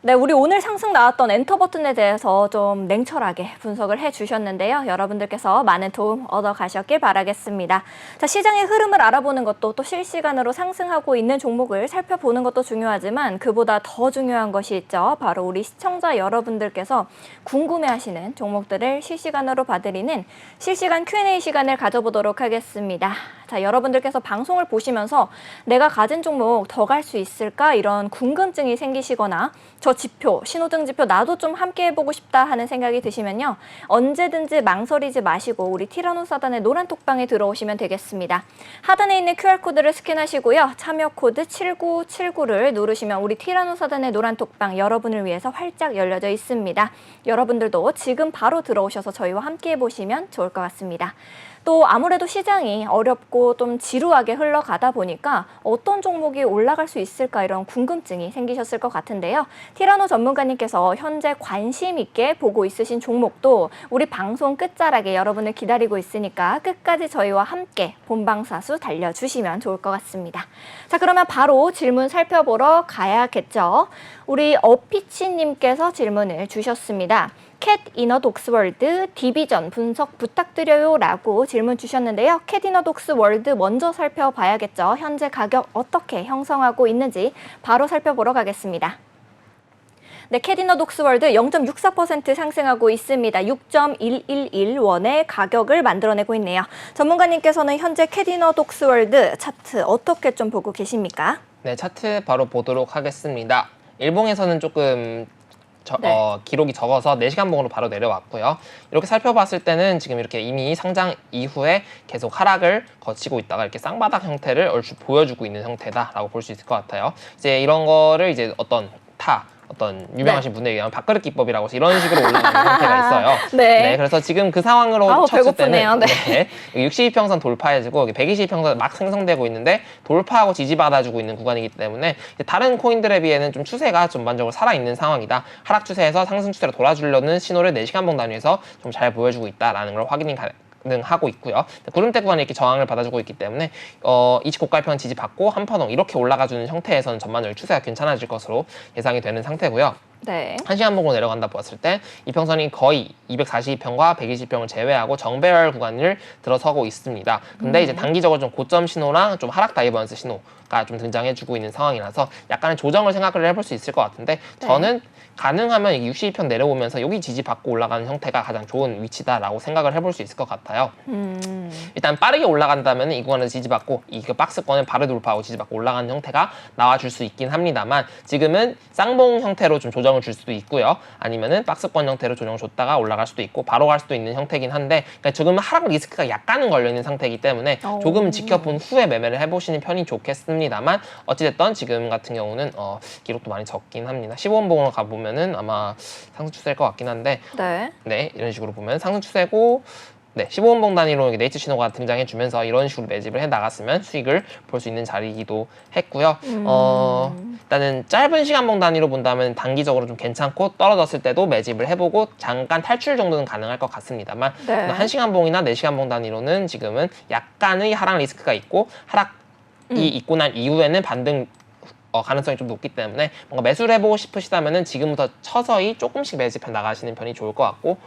네, 우리 오늘 상승 나왔던 엔터 버튼에 대해서 좀 냉철하게 분석을 해주셨는데요. 여러분들께서 많은 도움 얻어 가셨길 바라겠습니다. 자, 시장의 흐름을 알아보는 것도 또 실시간으로 상승하고 있는 종목을 살펴보는 것도 중요하지만 그보다 더 중요한 것이 있죠. 바로 우리 시청자 여러분들께서 궁금해하시는 종목들을 실시간으로 봐드리는 실시간 Q&A 시간을 가져보도록 하겠습니다. 자, 여러분들께서 방송을 보시면서 내가 가진 종목 더 갈 수 있을까? 이런 궁금증이 생기시거나 저 지표, 신호등 지표 나도 좀 함께 해보고 싶다 하는 생각이 드시면요. 언제든지 망설이지 마시고 우리 티라노사단의 노란 톡방에 들어오시면 되겠습니다. 하단에 있는 QR코드를 스캔하시고요. 참여 코드 7979를 누르시면 우리 티라노사단의 노란 톡방 여러분을 위해서 활짝 열려져 있습니다. 여러분들도 지금 바로 들어오셔서 저희와 함께 해보시면 좋을 것 같습니다. 또 아무래도 시장이 어렵고 어렵고 좀 지루하게 흘러가다 보니까 어떤 종목이 올라갈 수 있을까 이런 궁금증이 생기셨을 것 같은데요. 티라노 전문가님께서 현재 관심 있게 보고 있으신 종목도 우리 방송 끝자락에 여러분을 기다리고 있으니까 끝까지 저희와 함께 본방사수 달려주시면 좋을 것 같습니다. 자, 그러면 바로 질문 살펴보러 가야겠죠. 우리 어피치님께서 질문을 주셨습니다. 캣 이너 독스월드 디비전 분석 부탁드려요 라고 질문 주셨는데요. 캣 이너 독스월드 먼저 살펴봐야겠죠. 현재 가격 어떻게 형성하고 있는지 바로 살펴보러 가겠습니다. 네, 캣 이너 독스월드 0.64% 상승하고 있습니다. 6.111원의 가격을 만들어내고 있네요. 전문가님께서는 현재 캣 이너 독스월드 차트 어떻게 좀 보고 계십니까? 네, 차트 바로 보도록 하겠습니다. 일봉에서는 조금 기록이 적어서 4시간 봉으로 바로 내려왔고요. 이렇게 살펴봤을 때는 지금 이렇게 이미 상장 이후에 계속 하락을 거치고 있다가 이렇게 쌍바닥 형태를 얼추 보여주고 있는 형태다라고 볼 수 있을 것 같아요. 이제 이런 거를 이제 어떤 유명하신 분들에 의하면 밥그릇 기법이라고 해서 이런 식으로 올라가는 형태가 있어요. 네. 그래서 지금 그 상황으로 쳤을 배고프네요. 때는 62평선 돌파해주고 122평선 막 생성되고 있는데 돌파하고 지지받아주고 있는 구간이기 때문에 다른 코인들에 비해는 좀 추세가 전반적으로 살아있는 상황이다. 하락 추세에서 상승 추세로 돌아주려는 신호를 4시간 봉 단위에서 좀 잘 보여주고 있다라는 걸 확인이 하고 있고요. 구름대 구간에 이렇게 저항을 받아주고 있기 때문에 29가평 지지받고 한파동 이렇게 올라가주는 형태에서는 전반적으로 추세가 괜찮아질 것으로 예상이 되는 상태고요. 네. 1시간 봉으로 내려간다 보았을 때 이평선이 거의 242평과 120평을 제외하고 정배열 구간을 들어서고 있습니다. 근데 이제 단기적으로 좀 고점 신호랑 좀 하락 다이버런스 신호가 좀 등장해주고 있는 상황이라서 약간의 조정을 생각을 해볼 수 있을 것 같은데 저는 가능하면 62평 내려오면서 여기 지지받고 올라가는 형태가 가장 좋은 위치다라고 생각을 해볼 수 있을 것 같아요. 일단 빠르게 올라간다면 이 구간에서 지지받고 이 박스권을 바로 돌파하고 지지받고 올라가는 형태가 나와줄 수 있긴 합니다만 지금은 쌍봉 형태로 좀 조정을 줄 수도 있고요. 아니면은 박스권 형태로 조정을 줬다가 올라갈 수도 있고 바로 갈 수도 있는 형태긴 한데 그러니까 지금은 하락 리스크가 약간은 걸려있는 상태이기 때문에 조금 지켜본 후에 매매를 해보시는 편이 좋겠습니다만 어찌됐든 지금 같은 경우는 기록도 많이 적긴 합니다. 15원 봉으로 가보면 아마 상승 추세일 것 같긴 한데 네, 이런 식으로 보면 상승 추세고 15원 봉 단위로 네이트 신호가 등장해주면서 이런 식으로 매집을 해 나갔으면 수익을 볼 수 있는 자리이기도 했고요. 일단은 짧은 시간 봉 단위로 본다면 단기적으로 좀 괜찮고 떨어졌을 때도 매집을 해보고 잠깐 탈출 정도는 가능할 것 같습니다만 1시간 봉이나 4시간 봉 단위로는 지금은 약간의 하락 리스크가 있고 하락이 있고 난 이후에는 반등 가능성이 좀 높기 때문에 뭔가 매수를 해보고 싶으시다면은 지금부터 서서히 조금씩 매집해 나가시는 편이 좋을 것 같고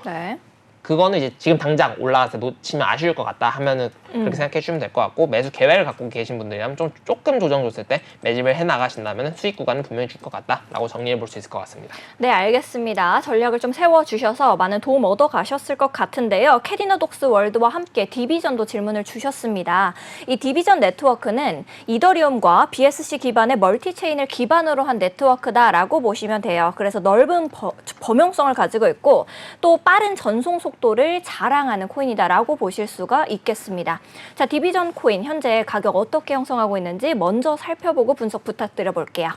그거는 이제 지금 당장 올라가서 놓치면 아쉬울 것 같다 하면은 그렇게 생각해 주시면 될 것 같고 매수 계획을 갖고 계신 분들이라면 조금 조정 줬을 때 매집을 해 나가신다면 수익 구간은 분명히 줄 것 같다라고 정리해 볼 수 있을 것 같습니다. 네, 알겠습니다. 전략을 좀 세워주셔서 많은 도움 얻어 가셨을 것 같은데요. 캣 이너 독스월드와 함께 디비전도 질문을 주셨습니다. 이 디비전 네트워크는 이더리움과 BSC 기반의 멀티체인을 기반으로 한 네트워크다라고 보시면 돼요. 그래서 넓은 범용성을 가지고 있고 또 빠른 전송 속도를 자랑하는 코인이다라고 보실 수가 있겠습니다. 자, 디비전 코인 현재 가격 어떻게 형성하고 있는지 먼저 살펴보고 분석 부탁드려 볼게요.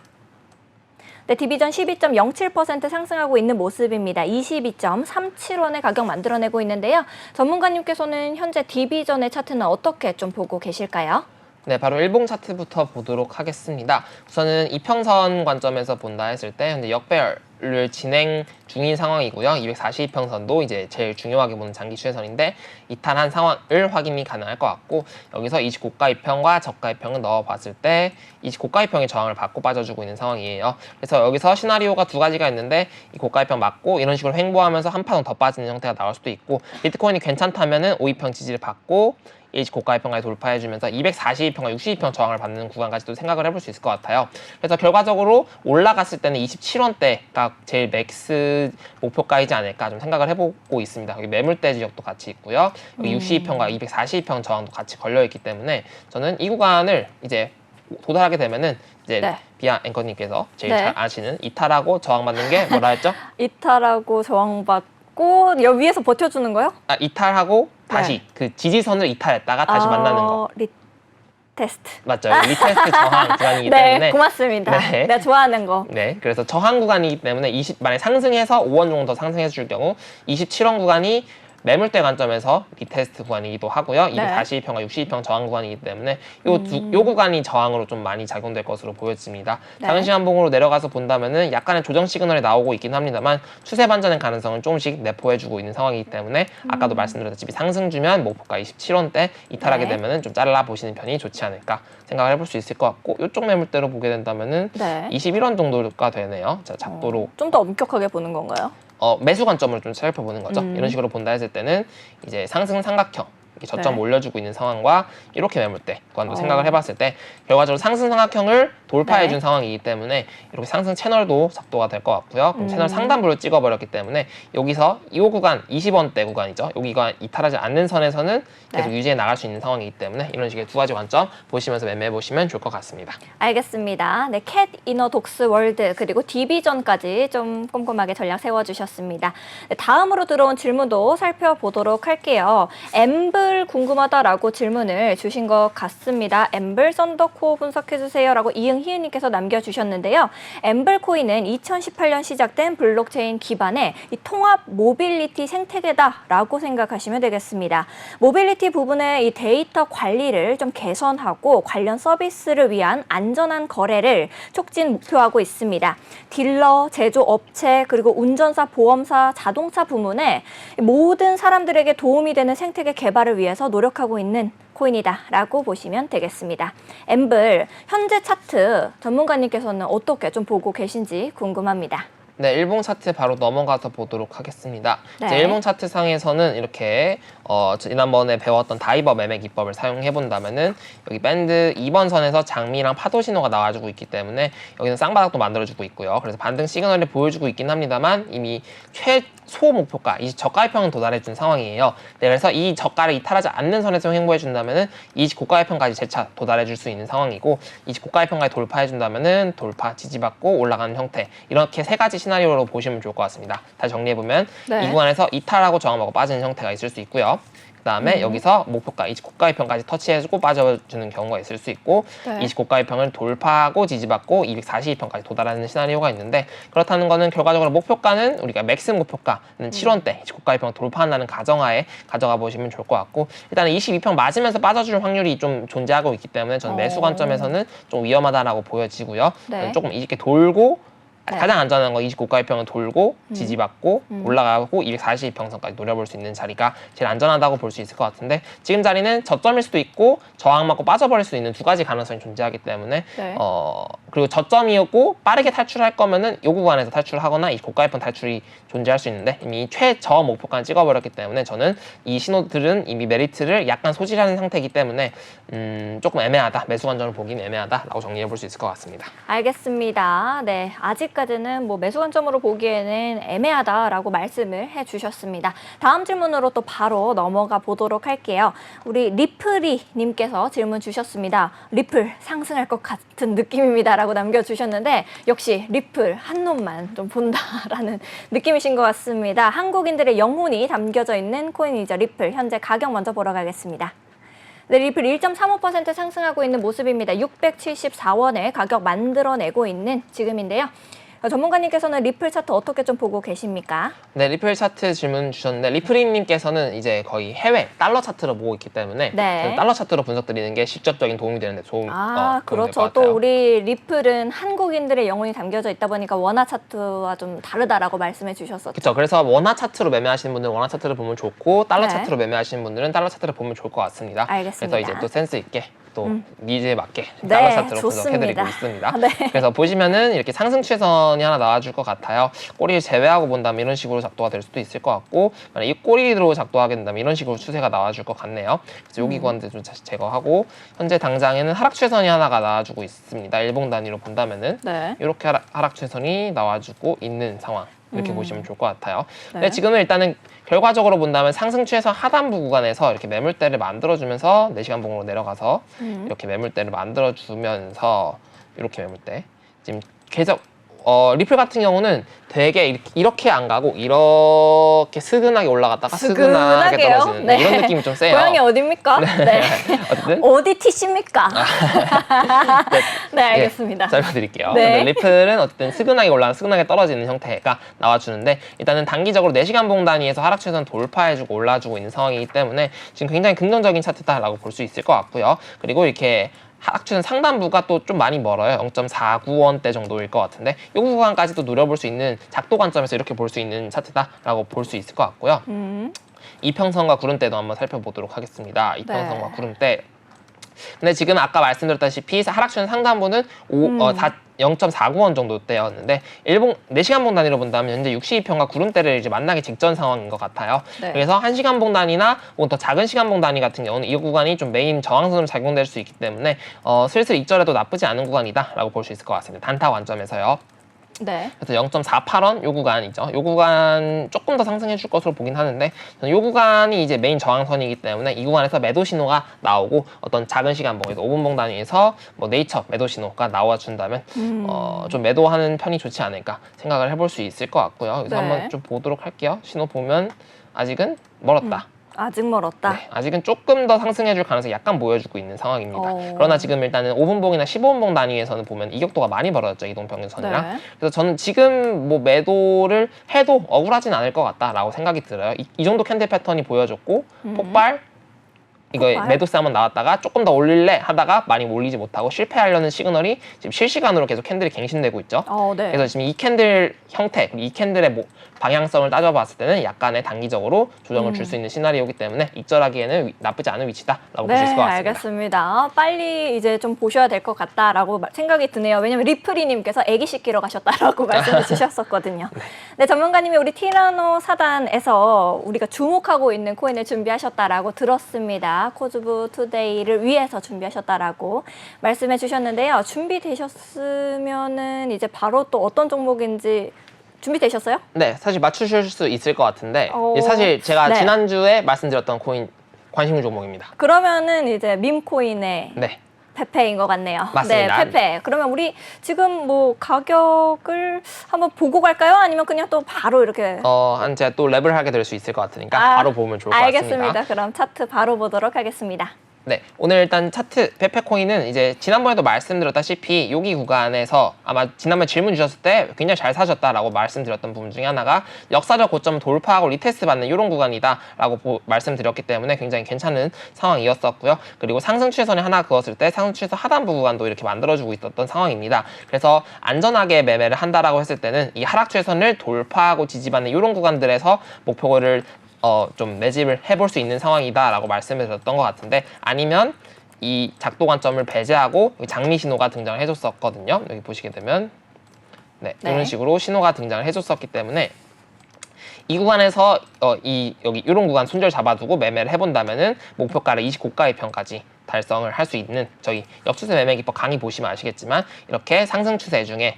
네, 디비전 12.07% 상승하고 있는 모습입니다. 22.37원의 가격 만들어내고 있는데요. 전문가님께서는 현재 디비전의 차트는 어떻게 좀 보고 계실까요? 네, 바로 일봉 차트부터 보도록 하겠습니다. 우선은 이평선 관점에서 본다 했을 때 현재 역배열을 진행 중인 상황이고요. 242평선도 이제 제일 중요하게 보는 장기 추세선인데 이탈한 상황을 확인이 가능할 것 같고 여기서 29가이평과 저가이평을 넣어봤을 때 29가이평의 저항을 받고 빠져주고 있는 상황이에요. 그래서 여기서 시나리오가 두 가지가 있는데 이 고가이평 맞고 이런 식으로 횡보하면서 한 판 더 빠지는 형태가 나올 수도 있고 비트코인이 괜찮다면은 52평 지지를 받고 고가이평까지 돌파해주면서 242평과 62평 저항을 받는 구간까지도 생각을 해볼 수 있을 것 같아요. 그래서 결과적으로 올라갔을 때는 27원대가 제일 맥스 목표가이지 않을까 좀 생각을 해보고 있습니다. 여기 매물대 지역도 같이 있고요. 여기 62평과 242평 저항도 같이 걸려있기 때문에 저는 이 구간을 이제 도달하게 되면은 이제 비아 앵커님께서 제일 잘 아시는 이탈하고 저항받는 게 뭐라 했죠? 이탈하고 저항받고 위에서 버텨주는 거요? 이탈하고 다시 그 지지선을 이탈했다가 다시 만나는 거. 리테스트. 맞죠. 리테스트 저항 구간이기 네, 때문에. 고맙습니다. 내가 좋아하는 거. 네, 그래서 저항 구간이기 때문에 만약 상승해서 5원 정도 더 상승해 줄 경우 27원 구간이 매물대 관점에서 리테스트 구간이기도 하고요. 네. 242평과 62평 저항 구간이기 때문에 요 구간이 저항으로 좀 많이 작용될 것으로 보여집니다. 네. 작은 시간봉으로 내려가서 본다면은 약간의 조정 시그널이 나오고 있긴 합니다만 추세 반전의 가능성은 조금씩 내포해주고 있는 상황이기 때문에 아까도 말씀드렸다시피 상승 주면 목표가 27원대 이탈하게 네. 되면은 좀 잘라 보시는 편이 좋지 않을까 생각을 해볼 수 있을 것 같고 이쪽 매물대로 보게 된다면은 네. 21원 정도가 되네요. 자, 작도로 좀 더 엄격하게 보는 건가요? 매수 관점으로 좀 살펴보는 거죠. 이런 식으로 본다 했을 때는 이제 상승 삼각형 이렇게 저점 네. 올려주고 있는 상황과 이렇게 매물대 구간도 생각을 해봤을 때 결과적으로 상승 삼각형을 돌파해준 네. 상황이기 때문에 이렇게 상승 채널도 작도가 될 것 같고요. 그럼 채널 상단부를 찍어버렸기 때문에 여기서 이 구간 20원대 구간이죠. 여기가 이탈하지 않는 선에서는 계속 네. 유지해 나갈 수 있는 상황이기 때문에 이런 식의 두 가지 관점 보시면서 매매해 보시면 좋을 것 같습니다. 알겠습니다. 네, 캣 이너 독스 월드 그리고 디비전까지 좀 꼼꼼하게 전략 세워주셨습니다. 네, 다음으로 들어온 질문도 살펴보도록 할게요. 엠블 궁금하다라고 질문을 주신 것 같습니다. 엠블 썬더코어 분석해주세요라고 이응희은님께서 남겨주셨는데요. 엠블 코인은 2018년 시작된 블록체인 기반의 이 통합 모빌리티 생태계다라고 생각하시면 되겠습니다. 모빌리티 부분의 이 데이터 관리를 좀 개선하고 관련 서비스를 위한 안전한 거래를 촉진 목표하고 있습니다. 딜러, 제조업체, 그리고 운전사, 보험사, 자동차 부문에 모든 사람들에게 도움이 되는 생태계 개발을 위해서 노력하고 있는 코인이다라고 보시면 되겠습니다. 엠블 현재 차트 전문가님께서는 어떻게 좀 보고 계신지 궁금합니다. 네, 일봉 차트 바로 넘어가서 보도록 하겠습니다. 네. 이제 일봉 차트 상에서는 이렇게 지난번에 배웠던 다이버 매매 기법을 사용해 본다면은 여기 밴드 2번 선에서 장미랑 파도 신호가 나와주고 있기 때문에 여기는 쌍바닥도 만들어주고 있고요. 그래서 반등 시그널을 보여주고 있긴 합니다만 이미 최소 목표가 이 저가일평은 도달해준 상황이에요. 네, 그래서 이 저가를 이탈하지 않는 선에서 횡보해준다면은 이 고가일평까지 재차 도달해줄 수 있는 상황이고 이 고가일평까지 돌파해준다면은 돌파 지지받고 올라가는 형태 이렇게 세 가지 시나리오로 보시면 좋을 것 같습니다. 다시 정리해보면 네. 이 구간에서 이탈하고 저항하고 빠지는 형태가 있을 수 있고요. 그 다음에 여기서 목표가 이 고가일평까지 터치해주고 빠져주는 경우가 있을 수 있고 네. 이 고가일평을 돌파하고 지지받고 242평까지 도달하는 시나리오가 있는데 그렇다는 거는 결과적으로 목표가는 우리가 맥스 목표가는 7원대 고가일평을 돌파한다는 가정하에 가져가 보시면 좋을 것 같고 일단은 22평 맞으면서 빠져줄 확률이 좀 존재하고 있기 때문에 저는 매수 관점에서는 좀 위험하다라고 보여지고요. 네. 조금 이렇게 돌고 네. 가장 안전한 거 29가일평을 돌고 지지받고 올라가고 242평선까지 노려볼 수 있는 자리가 제일 안전하다고 볼 수 있을 것 같은데 지금 자리는 저점일 수도 있고 저항 맞고 빠져버릴 수 있는 두 가지 가능성이 존재하기 때문에 네. 그리고 저점이었고 빠르게 탈출할 거면은 요 구간에서 탈출하거나 이 고가일평 탈출이 존재할 수 있는데 이미 최저 목표까지 찍어버렸기 때문에 저는 이 신호들은 이미 메리트를 약간 소진하는 상태이기 때문에 조금 애매하다 매수 관점을 보기는 애매하다라고 정리해 볼 수 있을 것 같습니다. 알겠습니다. 네, 아직까지는 뭐 매수 관점으로 보기에는 애매하다라고 말씀을 해주셨습니다. 다음 질문으로 또 바로 넘어가 보도록 할게요. 우리 리플이님께서 질문 주셨습니다. 리플 상승할 것 같은 느낌입니다라고 남겨주셨는데 역시 리플 한 놈만 좀 본다라는 느낌이신 것 같습니다. 한국인들의 영혼이 담겨져 있는 코인이죠. 리플 현재 가격 먼저 보러 가겠습니다. 네, 리플 1.35% 상승하고 있는 모습입니다. 674원에 가격 만들어내고 있는 지금인데요. 전문가님께서는 리플 차트 어떻게 좀 보고 계십니까? 네, 리플 차트 질문 주셨는데 리플이님께서는 이제 거의 해외 달러 차트로 보고 있기 때문에 네. 저는 달러 차트로 분석드리는 게 직접적인 도움이 되는데 도움이 될 그렇죠. 것 또 같아요. 우리 리플은 한국인들의 영혼이 담겨져 있다 보니까 원화 차트와 좀 다르다라고 말씀해 주셨었죠. 그렇죠. 그래서 원화 차트로 매매하시는 분들은 원화 차트를 보면 좋고 달러 네. 차트로 매매하시는 분들은 달러 차트를 보면 좋을 것 같습니다. 알겠습니다. 그래서 이제 또 센스 있게 또 니즈에 맞게 네, 달러 차트로 좋습니다. 분석해드리고 있습니다. 네. 그래서 보시면은 이렇게 상승 추세선이 하나 나와줄 것 같아요. 꼬리를 제외하고 본다면 이런 식으로 작도가 될 수도 있을 것 같고 만약 이 꼬리로 작도하게 된다면 이런 식으로 추세가 나와줄 것 같네요. 그래서 여기 구간들 좀 제거하고 현재 당장에는 하락 추세선이 하나가 나와주고 있습니다. 일봉 단위로 본다면은 네. 이렇게 하락 추세선이 나와주고 있는 상황. 이렇게 보시면 좋을 것 같아요. 네. 근데 지금은 일단은 결과적으로 본다면 상승 추세선 하단부 구간에서 이렇게 매물대를 만들어주면서 4시간 봉으로 내려가서 이렇게 매물대를 만들어주면서 이렇게 매물대 지금 계속 리플 같은 경우는 되게 이렇게 안 가고 이렇게 스근하게 올라갔다가 스근하게 스근하게요? 떨어지는 네. 이런 느낌이 좀 세요. 고향이 어딥니까? 네. 어쨌든 어디 티십니까? 네, 예, 알겠습니다. 설명드릴게요. 네. 근데 리플은 어쨌든 스근하게 올라가는 스근하게 떨어지는 형태가 나와주는데 일단은 단기적으로 4시간 봉 단위에서 하락 추세선 돌파해주고 올라주고 있는 상황이기 때문에 지금 굉장히 긍정적인 차트다라고 볼 수 있을 것 같고요. 그리고 이렇게 하락추는 상단부가 또 좀 많이 멀어요. 0.49원대 정도일 것 같은데 이 구간까지도 노려볼 수 있는 작도 관점에서 이렇게 볼 수 있는 차트다라고 볼 수 있을 것 같고요. 이평선과 구름대도 한번 살펴보도록 하겠습니다. 이평선과 네. 구름대. 근데 지금 아까 말씀드렸다시피 하락추는 상단부는 0.49원 정도대였는데 4시간 봉 단위로 본다면 현재 62평과 구름대를 이제 만나기 직전 상황인 것 같아요. 네. 그래서 1시간 봉 단위나 혹은 더 작은 시간 봉 단위 같은 경우는 이 구간이 좀 메인 저항선으로 작용될 수 있기 때문에 슬슬 이절에도 나쁘지 않은 구간이다라고 볼 수 있을 것 같습니다. 단타 관점에서요. 네. 그래서 0.48원 요 구간이죠. 요 구간 조금 더 상승해 줄 것으로 보긴 하는데 요 구간이 이제 메인 저항선이기 때문에 이 구간에서 매도 신호가 나오고 어떤 작은 시간 봉에서 5분 봉 단위에서 뭐 네이처 매도 신호가 나와 준다면 좀 매도하는 편이 좋지 않을까 생각을 해볼 수 있을 것 같고요. 그래서 네. 한번 좀 보도록 할게요. 신호 보면 아직은 멀었다. 아직 멀었다. 네, 아직은 조금 더 상승해줄 가능성이 약간 보여주고 있는 상황입니다. 그러나 지금 일단은 5분봉이나 15분봉 단위에서는 보면 이격도가 많이 벌어졌죠. 이동평균선이랑. 네. 그래서 저는 지금 뭐 매도를 해도 억울하진 않을 것 같다라고 생각이 들어요. 이 정도 캔들 패턴이 보여줬고 폭발 이거 매도 싸움은 나왔다가 조금 더 올릴래 하다가 많이 올리지 못하고 실패하려는 시그널이 지금 실시간으로 계속 캔들이 갱신되고 있죠. 네. 그래서 지금 이 캔들 형태, 이 캔들의 방향성을 따져봤을 때는 약간의 단기적으로 조정을 줄 수 있는 시나리오이기 때문에 익절하기에는 나쁘지 않은 위치다라고 볼 수 있을 것 같습니다. 알겠습니다. 빨리 이제 좀 보셔야 될 것 같다라고 생각이 드네요. 왜냐면 리프리님께서 애기 씻기러 가셨다라고 말씀을 주셨었거든요. 네, 전문가님이 우리 티라노 사단에서 우리가 주목하고 있는 코인을 준비하셨다라고 들었습니다. 코즈부 투데이를 위해서 준비하셨다라고 말씀해 주셨는데요. 준비되셨으면은 이제 바로 또 어떤 종목인지 준비되셨어요? 네, 사실 맞추실 수 있을 것 같은데 오, 사실 제가 네. 지난주에 말씀드렸던 코인 관심 종목입니다. 그러면은 이제 밈코인의 네, 페페인 것 같네요. 맞습니다. 네, 페페. 그러면 우리 지금 뭐 가격을 한번 보고 갈까요? 아니면 그냥 또 바로 이렇게 한 제가 또 랩을 하게 될 수 있을 것 같으니까 바로 보면 좋을 것 알겠습니다. 같습니다. 그럼 차트 바로 보도록 하겠습니다. 네, 오늘 일단 차트 페페코인은 이제 지난번에도 말씀드렸다시피 여기 구간에서 아마 지난번에 질문 주셨을 때 굉장히 잘 사셨다라고 말씀드렸던 부분 중에 하나가 역사적 고점 돌파하고 리테스트 받는 이런 구간이다라고 말씀드렸기 때문에 굉장히 괜찮은 상황이었었고요. 그리고 상승 추세선이 하나 그었을 때 상승 추세선 하단부 구간도 이렇게 만들어주고 있었던 상황입니다. 그래서 안전하게 매매를 한다라고 했을 때는 이 하락 추세선을 돌파하고 지지받는 이런 구간들에서 목표를 좀 매집을 해볼 수 있는 상황이다라고 말씀을 드렸던 것 같은데 아니면 이 작도 관점을 배제하고 장미 신호가 등장을 해줬었거든요. 여기 보시게 되면 네, 이런 식으로 신호가 등장을 해줬었기 때문에 이 구간에서 여기 이런 구간 손절 잡아두고 매매를 해본다면은 목표가를 29가의 편까지 달성을 할 수 있는 저희 역추세 매매 기법 강의 보시면 아시겠지만 이렇게 상승 추세 중에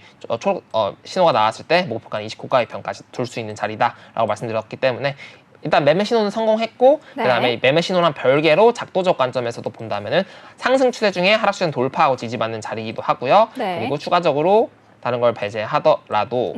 신호가 나왔을 때 목표가는 29가의 편까지 둘 수 있는 자리다라고 말씀드렸기 때문에 일단 매매 신호는 성공했고 네. 그다음에 매매 신호랑 별개로 작도적 관점에서도 본다면은 상승 추세 중에 하락 추세는 돌파하고 지지받는 자리이기도 하고요. 네. 그리고 추가적으로 다른 걸 배제하더라도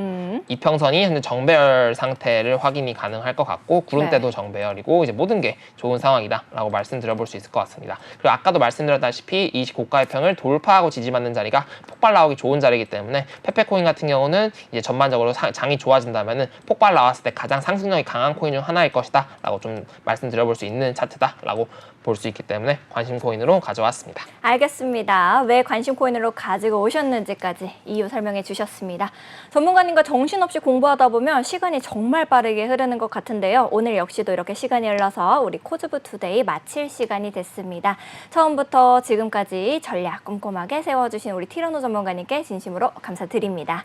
이평선이 현재 정배열 상태를 확인이 가능할 것 같고 구름대도 네. 정배열이고 이제 모든 게 좋은 상황이다라고 말씀드려볼 수 있을 것 같습니다. 그리고 아까도 말씀드렸다시피 이 고가의 평을 돌파하고 지지받는 자리가 폭발 나오기 좋은 자리이기 때문에 페페코인 같은 경우는 이제 전반적으로 장이 좋아진다면은 폭발 나왔을 때 가장 상승력이 강한 코인 중 하나일 것이다라고 좀 말씀드려볼 수 있는 차트다라고 볼 수 있기 때문에 관심 코인으로 가져왔습니다. 알겠습니다. 왜 관심 코인으로 가지고 오셨는지까지 이유 설명해 주셨습니다. 전문가님과 정신없이 공부하다 보면 시간이 정말 빠르게 흐르는 것 같은데요. 오늘 역시도 이렇게 시간이 흘러서 우리 코즈부 투데이 마칠 시간이 됐습니다. 처음부터 지금까지 전략 꼼꼼하게 세워주신 우리 티라노 전문가님께 진심으로 감사드립니다.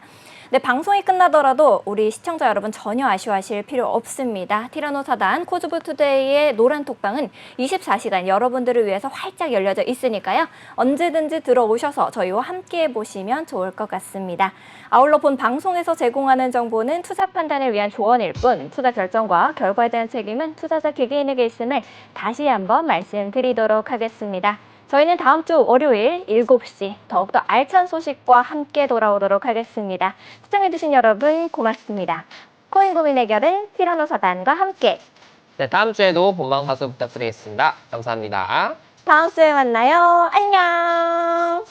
네, 방송이 끝나더라도 우리 시청자 여러분 전혀 아쉬워하실 필요 없습니다. 티라노 사단 코즈부 투데이의 노란 톡방은 24시간 여러분들을 위해서 활짝 열려져 있으니까요. 언제든지 들어오셔서 저희와 함께 보시면 좋을 것 같습니다. 아울러 본 방송에서 제공하는 정보는 투자 판단을 위한 조언일 뿐 투자 결정과 결과에 대한 책임은 투자자 개개인에게 있음을 다시 한번 말씀드리도록 하겠습니다. 저희는 다음 주 월요일 7시 더욱더 알찬 소식과 함께 돌아오도록 하겠습니다. 시청해주신 여러분 고맙습니다. 코인 고민 해결은 티라노 사단과 함께 네, 다음 주에도 본방 사수 부탁드리겠습니다. 감사합니다. 다음 주에 만나요. 안녕.